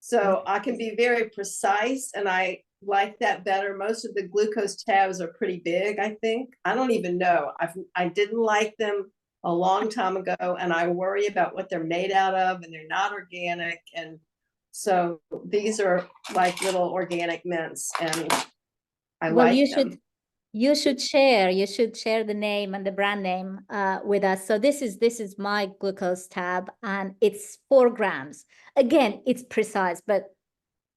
So I can be very precise, and I like that better. Most of the glucose tabs are pretty big, I think. I don't even know. I didn't like them a long time ago, and I worry about what they're made out of, and they're not organic. And so these are like little organic mints, and I Well, like them. You should share the name and the brand name with us. So this is my glucose tab, and it's 4 grams. Again, it's precise, but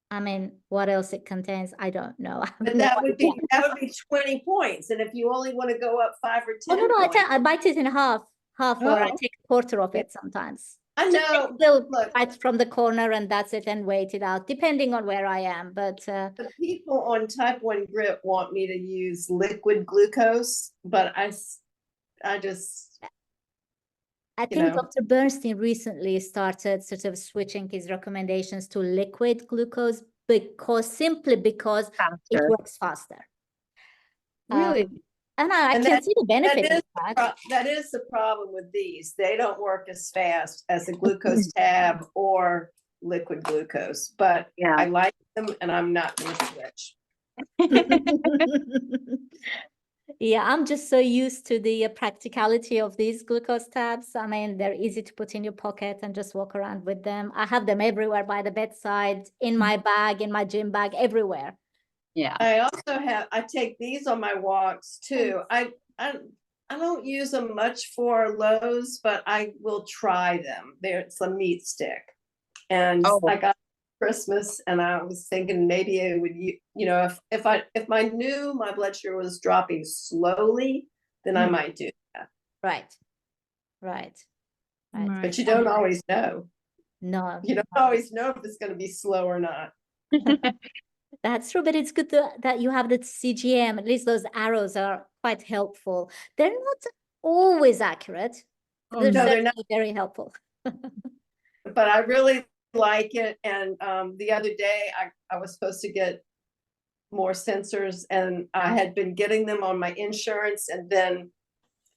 I mean, what else it contains, I don't know. I have But no that would idea. be 20 points. And if you only want to go up 5 or 10 Oh, no, points, I bite it in half, or I Oh. take a quarter of it sometimes. I Just take know, a little look, bite from the corner and that's it, and wait it out, depending on where I am. But the people on type 1 grip want me to use liquid glucose, but I just, I you think know. Dr. Bernstein recently started sort of switching his recommendations to liquid glucose simply because it Faster. works faster. Really? And I And can that- see the benefit of that. that is the problem with these. They don't work as fast as the glucose tab or liquid glucose, but Yeah. I like them and I'm not going to switch. Yeah, I'm just so used to the practicality of these glucose tabs. I mean, they're easy to put in your pocket and just walk around with them. I have them everywhere by the bedside, in my bag, in my gym bag, everywhere. Yeah. I take these on my walks too. I don't use them much for lows, but I will try them. It's a meat stick. And Oh. I got Christmas and I was thinking maybe it would, if I knew my blood sugar was dropping slowly, then I might do that. Right. Right. But you don't always know. No. You don't always know if it's going to be slow or not. That's true, but it's good that you have the CGM. At least those arrows are quite helpful. They're not always accurate. Oh, They're no, they're certainly very helpful. But I really like it. And the other day I was supposed to get more sensors and I had been getting them on my insurance, and then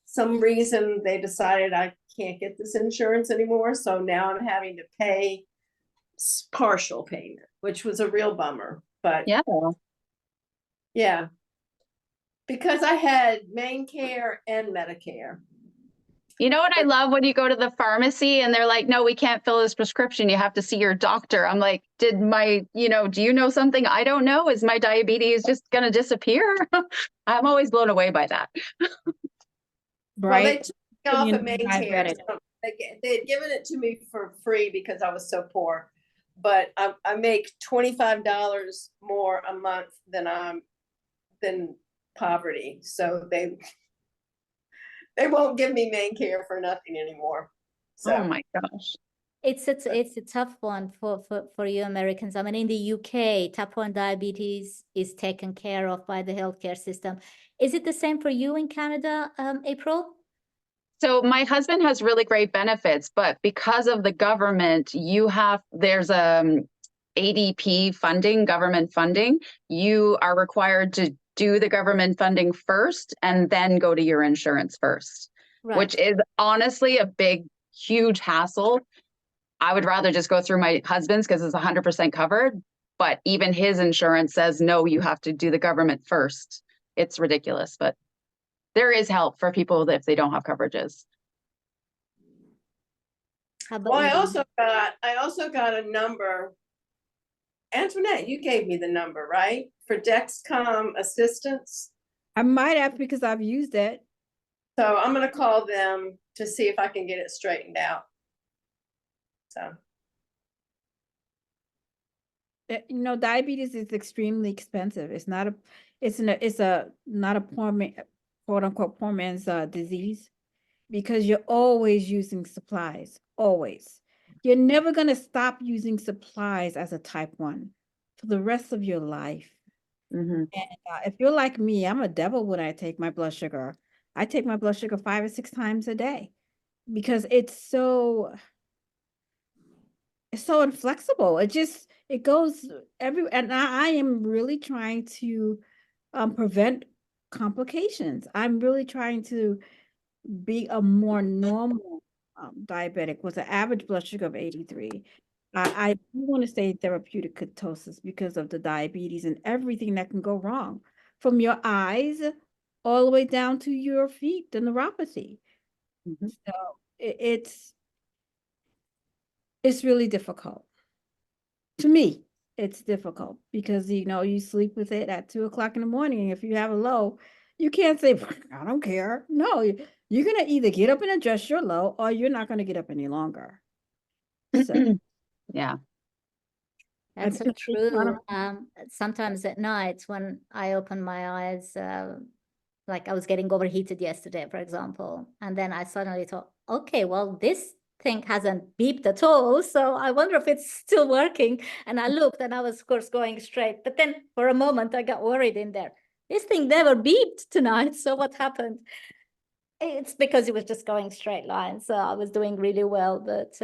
some reason they decided I can't get this insurance anymore. So now I'm having to pay partial payment, which was a real bummer. But yeah, because I had main care and Medicare. You know what I love when you go to the pharmacy and they're like, no, we can't fill this prescription. You have to see your doctor. I'm like, do you know something I don't know? Is my diabetes just going to disappear? I'm always blown away by that. Well, they Right. took me off of main care. Diabetic. So they had given it to me for free because I was so poor. But I make $25 more a month than poverty. So they won't give me main care for nothing anymore. So. Oh my gosh. It's a tough one for you Americans. I mean, in the UK, type 1 diabetes is taken care of by the healthcare system. Is it the same for you in Canada, April? So my husband has really great benefits, but because of the government, there's ADP funding, government funding. You are required to do the government funding first and then go to your insurance first, Right. which is honestly a huge hassle. I would rather just go through my husband's because it's 100% covered, but even his insurance says, no, you have to do the government first. It's ridiculous, but there is help for people if they don't have coverages. How about Well, you? I also got a number. Antoinette, you gave me the number, right? For Dexcom assistance. I might have, because I've used it. So I'm going to call them to see if I can get it straightened out. So. Diabetes is extremely expensive. It's not not a quote unquote poor man's disease, because you're always using supplies, always. You're never going to stop using supplies as a type 1 for the rest of your life. Mm-hmm. And if you're like me, I'm a devil when I take my blood sugar. I take my blood sugar 5 or 6 times a day because it's so inflexible. It goes and I am really trying to prevent complications. I'm really trying to be a more normal diabetic with an average blood sugar of 83. I do want to say therapeutic ketosis because of the diabetes and everything that can go wrong, from your eyes all the way down to your feet, the neuropathy. Mm-hmm. So it's really difficult. To me, it's difficult because, you sleep with it at 2 o'clock in the morning. And if you have a low, You can't say, I don't care. No, you're going to either get up and adjust your low, or you're not going to get up any longer. So Yeah. That's so think true. Sometimes at night when I open my eyes, like I was getting overheated yesterday, for example, and then I suddenly thought, okay, well, this thing hasn't beeped at all, so I wonder if it's still working. And I looked, and I was, of course, going straight. But then for a moment, I got worried in there. This thing never beeped tonight, so what happened? It's because it was just going straight line, so I was doing really well. But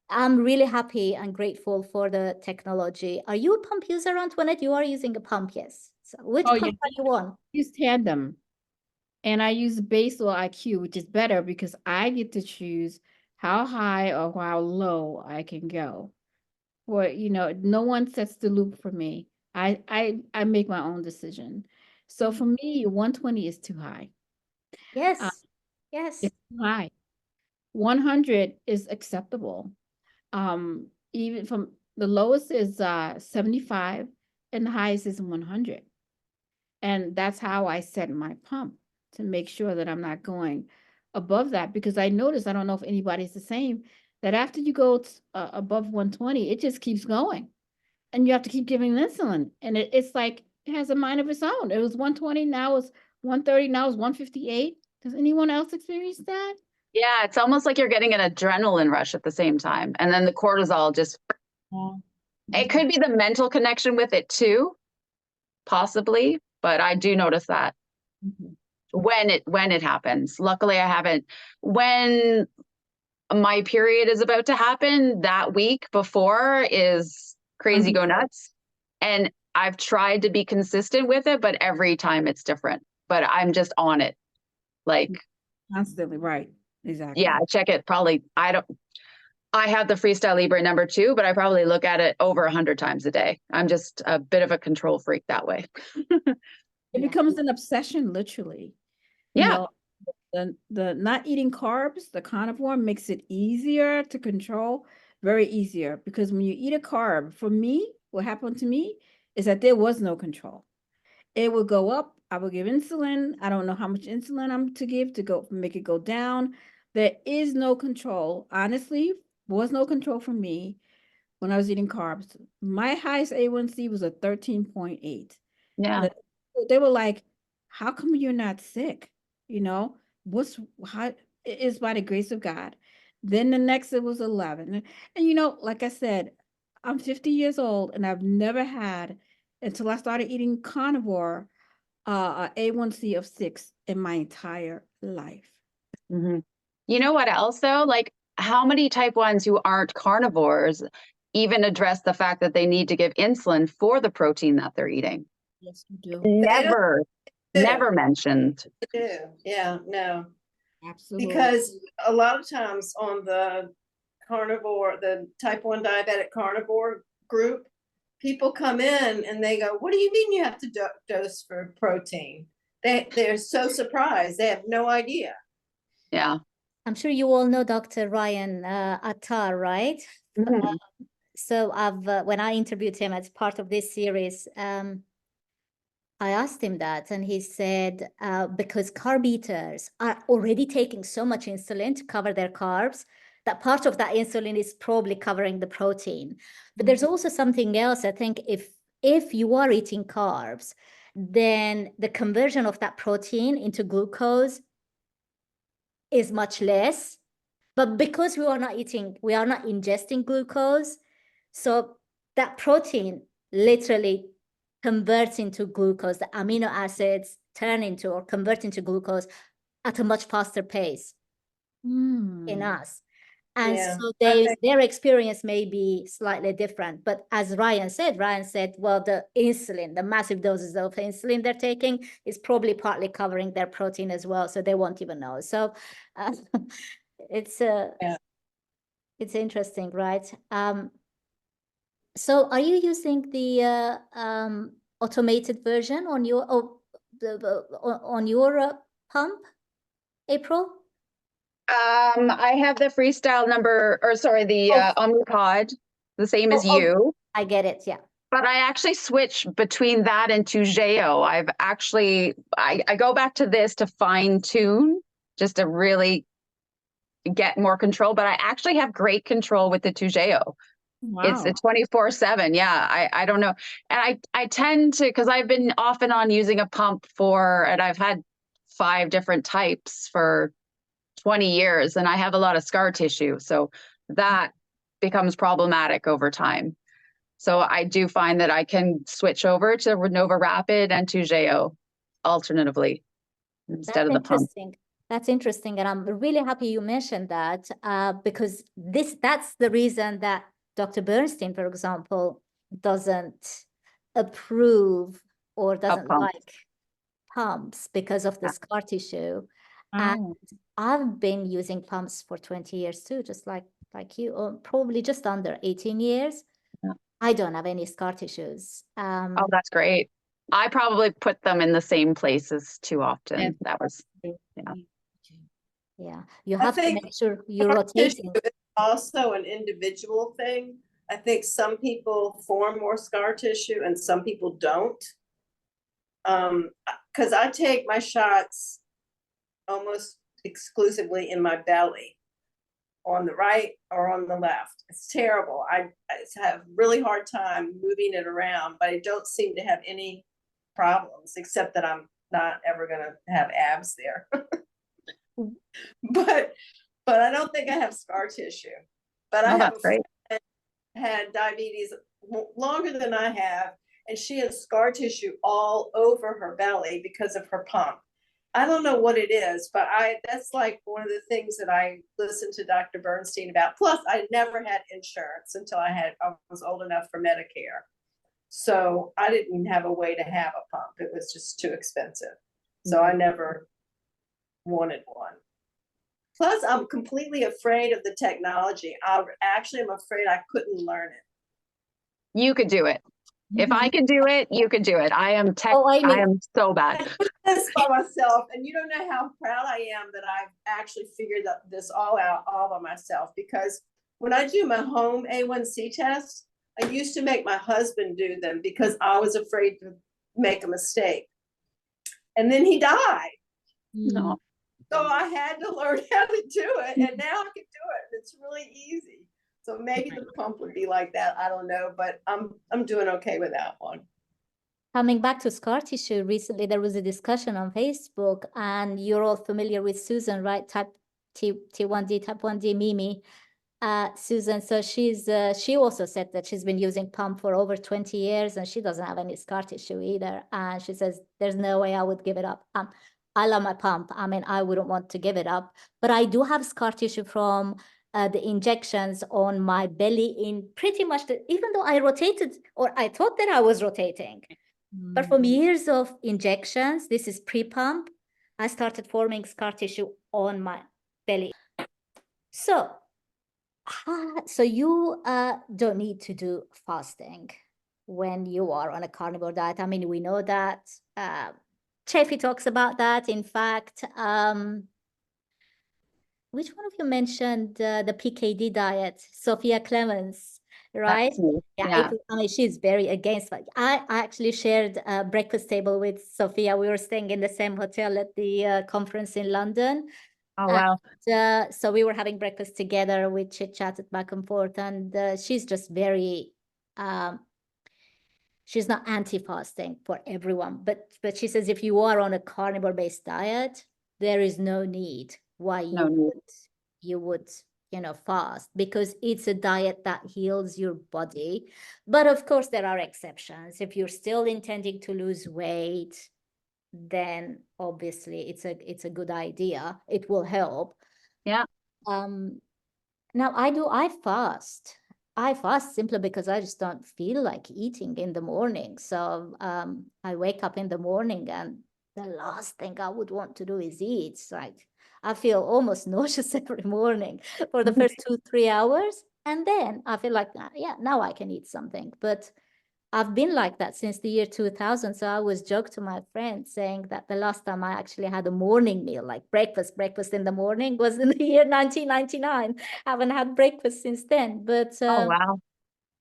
I'm really happy and grateful for the technology. Are you a pump user, Antoinette? You are using a pump, yes. So which Oh, pump are you on? I use Tandem, and I use Basal IQ, which is better because I get to choose how high or how low I can go. For, no one sets the loop for me. I make my own decision. So for me, 120 is too high. Yes, yes. It's too high. 100 is acceptable. Even from the lowest is 75 and the highest is 100. And that's how I set my pump, to make sure that I'm not going above that, because I notice, I don't know if anybody's the same, that after you go above 120, it just keeps going. And you have to keep giving insulin. And it's like, it has a mind of its own. It was 120, now it's 130, now it's 158. Does anyone else experience that? Yeah, it's almost like you're getting an adrenaline rush at the same time. And then the cortisol just, it could be the mental connection with it too, possibly, but I do notice that when it happens. Luckily, I haven't. When my period is about to happen, that week before is crazy go nuts. And I've tried to be consistent with it, but every time it's different. But I'm just on it. Like Constantly, right. Exactly. Yeah, I check it probably. I have the Freestyle Libre #2, but I probably look at it over 100 times a day. I'm just a bit of a control freak that way. It becomes an obsession, literally. Yeah. The not eating carbs, the carnivore, makes it easier to control, very easier, because when you eat a carb, for me, what happened to me is that there was no control. It would go up, I would give insulin. I don't know how much insulin I'm to give to go make it go down. There is no control. Honestly, was no control for me when I was eating carbs. My highest A1C was a 13.8. Yeah. They were like, how come you're not sick? How it is by the grace of God. Then the next, it was 11. And like I said, I'm 50 years old and I've never had, until I started eating carnivore, a A1C of 6 in my entire life. Mm-hmm. You know what else though? Like, how many type 1s who aren't carnivores even address the fact that they need to give insulin for the protein that they're eating? Yes, you do. Never mentioned. Yeah, no. Absolutely. Because a lot of times on the carnivore, the type 1 diabetic carnivore group, people come in and they go, what do you mean you have to dose for protein? They're so surprised. They have no idea. Yeah. I'm sure you all know Dr. Ryan Attar, right? Mm-hmm. So when I interviewed him as part of this series, I asked him that, and he said, because carb eaters are already taking so much insulin to cover their carbs, that part of that insulin is probably covering the protein. But there's also something else. I think if you are eating carbs, then the conversion of that protein into glucose is much less. But because we are not ingesting glucose, so that protein literally converts into glucose. The amino acids turn into or convert into glucose at a much faster pace in us. And so their experience may be slightly different. But as Ryan said, well, the insulin, the massive doses of insulin they're taking is probably partly covering their protein as well. So they won't even know. So it's interesting, right? So are you using the automated version on your pump, April? I have the Freestyle the Omnipod, the same as you. I get it, yeah. But I actually switch between that and Toujeo. I go back to this to fine tune, just to really get more control. But I actually have great control with the Toujeo. It's a 24/7. Yeah. I don't know. And I tend to, because I've been off and on using a pump and I've had 5 different types for 20 years, and I have a lot of scar tissue. So that becomes problematic over time. So I do find that I can switch over to Renova Rapid and Toujeo alternatively instead of the pump. That's interesting. And I'm really happy you mentioned that because that's the reason that Dr. Bernstein, for example, doesn't approve or doesn't like pumps because of the scar tissue. And I've been using pumps for 20 years too, just like you, or probably just under 18 years. I don't have any scar tissues. Oh, that's great. I probably put them in the same places too often. Yeah. That was, yeah. You have to make sure you're rotating. It's also an individual thing. I think some people form more scar tissue and some people don't. Because I take my shots almost exclusively in my belly, on the right or on the left. It's terrible. I have really hard time moving it around, but I don't seem to have any problems, except that I'm not ever gonna have abs there. but I don't think I have scar tissue. But I have a friend that had diabetes longer than I have, and she has scar tissue all over her belly because of her pump. I don't know what it is, but that's like one of the things that I listened to Dr. Bernstein about. Plus, I never had insurance until I was old enough for Medicare. So I didn't have a way to have a pump. It was just too expensive. So I never wanted one. Plus, I'm completely afraid of the technology. I actually am afraid I couldn't learn it. You could do it. If I could do it, you could do it. I am I am so bad. I did this by myself, and you don't know how proud I am that I've actually figured this all out all by myself. Because when I do my home A1C test, I used to make my husband do them because I was afraid to make a mistake. And then he died. No. So I had to learn how to do it, and now I can do it. It's really easy. So maybe the pump would be like that. I don't know, but I'm doing okay with that one. Coming back to scar tissue, recently there was a discussion on Facebook, and you're all familiar with Susan, right? Type T1D, type 1D Mimi. Susan, so she also said that she's been using pump for over 20 years and she doesn't have any scar tissue either. And she says, there's no way I would give it up. I love my pump. I mean, I wouldn't want to give it up, but I do have scar tissue from the injections on my belly in pretty much even though I rotated, or I thought that I was rotating, but from years of injections, this is pre-pump, I started forming scar tissue on my belly. So you don't need to do fasting when you are on a carnivore diet. I mean, we know that. Chefi talks about that. In fact, which one of you mentioned the PKD diet? Sophia Clemens, right? Yeah. April, I mean, she's very against. I actually shared a breakfast table with Sophia. We were staying in the same hotel at the conference in London. Oh, wow. So we were having breakfast together. We chit-chatted back and forth, and she's just very, she's not anti-fasting for everyone, but she says if you are on a carnivore-based diet, there is no need why you would fast, because it's a diet that heals your body. But of course, there are exceptions. If you're still intending to lose weight, then obviously it's a good idea. It will help. Yeah. Now I fast. I fast simply because I just don't feel like eating in the morning. So I wake up in the morning and the last thing I would want to do is eat. It's like I feel almost nauseous every morning for the first 2-3 hours. And then I feel like, yeah, now I can eat something. But I've been like that since the year 2000. So I always joke to my friends saying that the last time I actually had a morning meal, like breakfast in the morning, was in the year 1999. I haven't had breakfast since then. But oh, wow.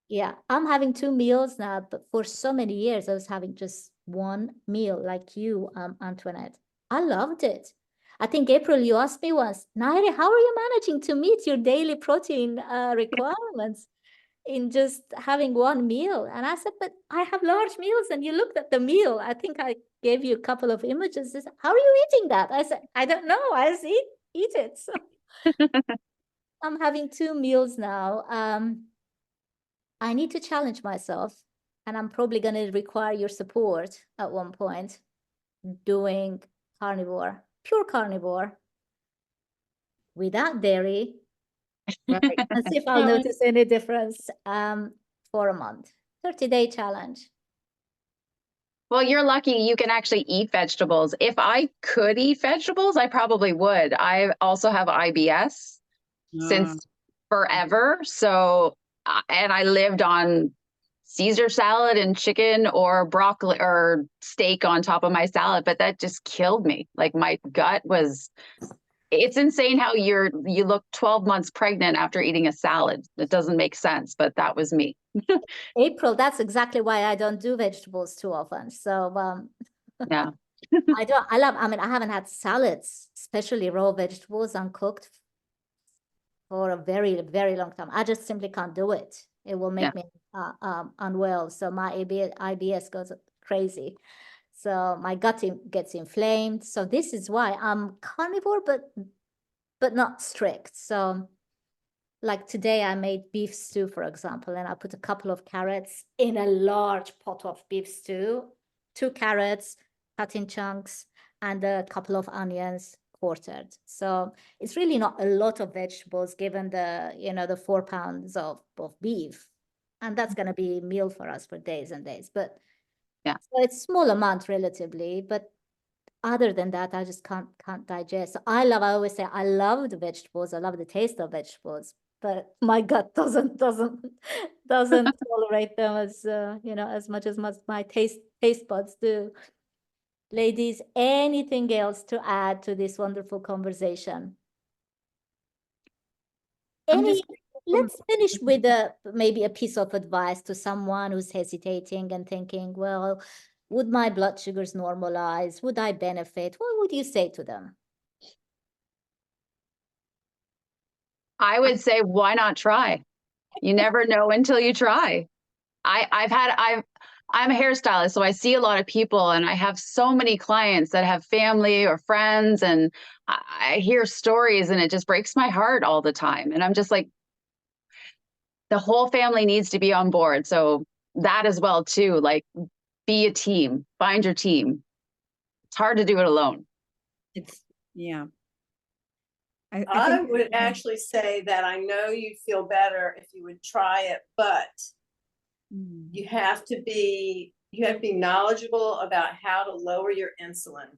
Yeah, I'm having 2 meals now, but for so many years I was having just one meal like you, Antoinette. I loved it. I think, April, you asked me once, Nayiri, how are you managing to meet your daily protein requirements in just having one meal? And I said, but I have large meals. And you looked at the meal. I think I gave you a couple of images. Said, how are you eating that? I said, I don't know. I just eat it. So I'm having 2 meals now. I need to challenge myself, and I'm probably going to require your support at one point doing carnivore, pure carnivore, without dairy, right? And see if I'll notice any difference for a month. 30-day challenge. Well, you're lucky you can actually eat vegetables. If I could eat vegetables, I probably would. I also have IBS since forever. So, and I lived on Caesar salad and chicken or broccoli or steak on top of my salad, but that just killed me. Like my gut was, it's insane how you look 12 months pregnant after eating a salad. It doesn't make sense, but that was me. April, that's exactly why I don't do vegetables too often. So Yeah. I mean, I haven't had salads, especially raw vegetables uncooked, for a very, very long time. I just simply can't do it. It will make me unwell. So my IBS goes crazy. So my gut gets inflamed. So this is why I'm carnivore, but not strict. So like today I made beef stew, for example, and I put a couple of carrots in a large pot of beef stew, 2 carrots cut in chunks, and a couple of onions quartered. So it's really not a lot of vegetables given the, the 4 pounds of beef. And that's going to be a meal for us for days and days. But yeah, so it's small amount relatively, but other than that, I just can't digest. So I always say I love the vegetables. I love the taste of vegetables, but my gut doesn't tolerate them as as much as my taste buds do. Ladies, anything else to add to this wonderful conversation? Let's finish with maybe a piece of advice to someone who's hesitating and thinking, well, would my blood sugars normalize? Would I benefit? What would you say to them? I would say, why not try? You never know until you try. I'm a hairstylist, so I see a lot of people, and I have so many clients that have family or friends, and I hear stories, and it just breaks my heart all the time. And I'm just like, the whole family needs to be on board. So that as well too, like be a team, find your team. It's hard to do it alone. Yeah. I would actually say that I know you'd feel better if you would try it, but you have to be knowledgeable about how to lower your insulin.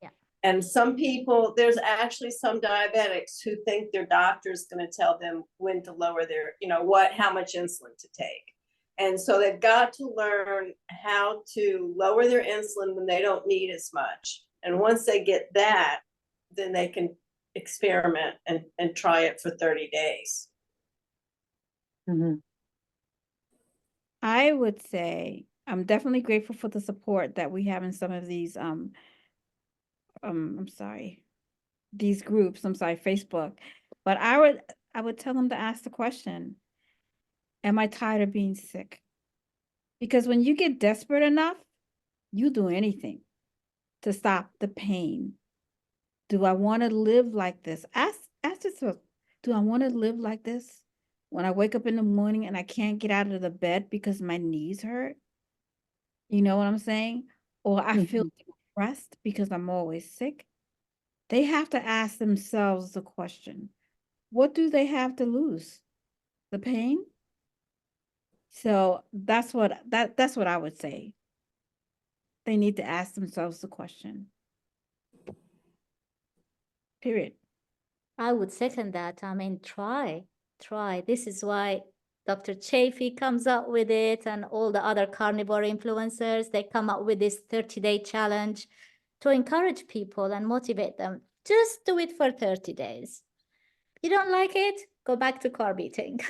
Yeah. And some people, there's actually some diabetics who think their doctor's going to tell them when to lower their, how much insulin to take. And so they've got to learn how to lower their insulin when they don't need as much. And once they get that, then they can experiment and try it for 30 days. Mm-hmm. I would say I'm definitely grateful for the support that we have in some of these these groups, Facebook. But I would tell them to ask the question, am I tired of being sick? Because when you get desperate enough, you do anything to stop the pain. Do I want to live like this? Ask yourself, do I want to live like this? When I wake up in the morning and I can't get out of the bed because my knees hurt, you know what I'm saying? Or I feel depressed because I'm always sick. They have to ask themselves the question, what do they have to lose? The pain? So that's what I would say. They need to ask themselves the question. Period. I would second that. I mean, try. This is why Dr. Chafee comes up with it, and all the other carnivore influencers, they come up with this 30-day challenge to encourage people and motivate them. Just do it for 30 days. If you don't like it, go back to carb eating.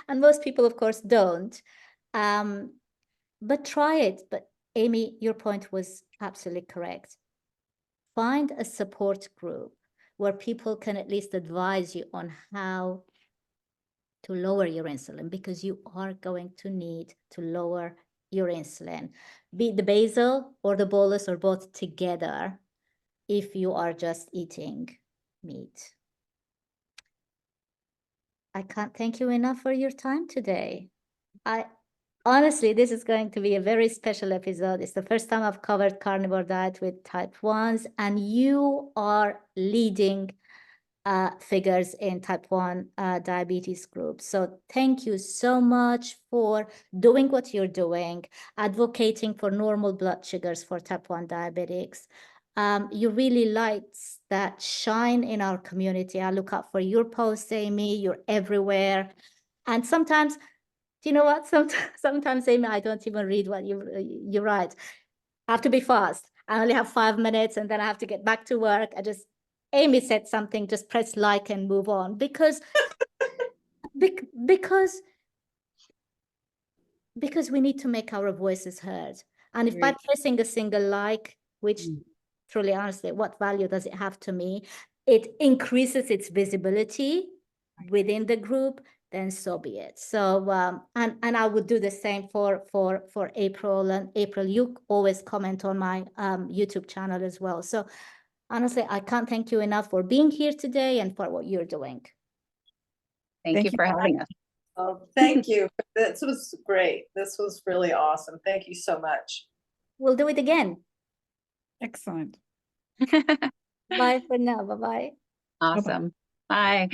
And most people, of course, don't. But try it. But Aimee, your point was absolutely correct. Find a support group where people can at least advise you on how to lower your insulin, because you are going to need to lower your insulin, be it the basal or the bolus or both together, if you are just eating meat. I can't thank you enough for your time today. Honestly, this is going to be a very special episode. It's the first time I've covered carnivore diet with type 1s, and you are leading figures in type 1 diabetes group. So thank you so much for doing what you're doing, advocating for normal blood sugars for type 1 diabetics. You really light that shine in our community. I look out for your posts, Aimee. You're everywhere. And sometimes, you know what? Sometimes, Aimee, I don't even read what you write. I have to be fast. I only have 5 minutes, and then I have to get back to work. Aimee said something, just press like and move on, because we need to make our voices heard. And if by pressing a single like, which truly, honestly, what value does it have to me? It increases its visibility within the group, then so be it. So and I would do the same for April. And April, you always comment on my YouTube channel as well. So honestly, I can't thank you enough for being here today and for what you're doing. Thank you for having us. Oh, thank you. This was great. This was really awesome. Thank you so much. We'll do it again. Excellent. Bye for now. Bye-bye. Awesome. Bye.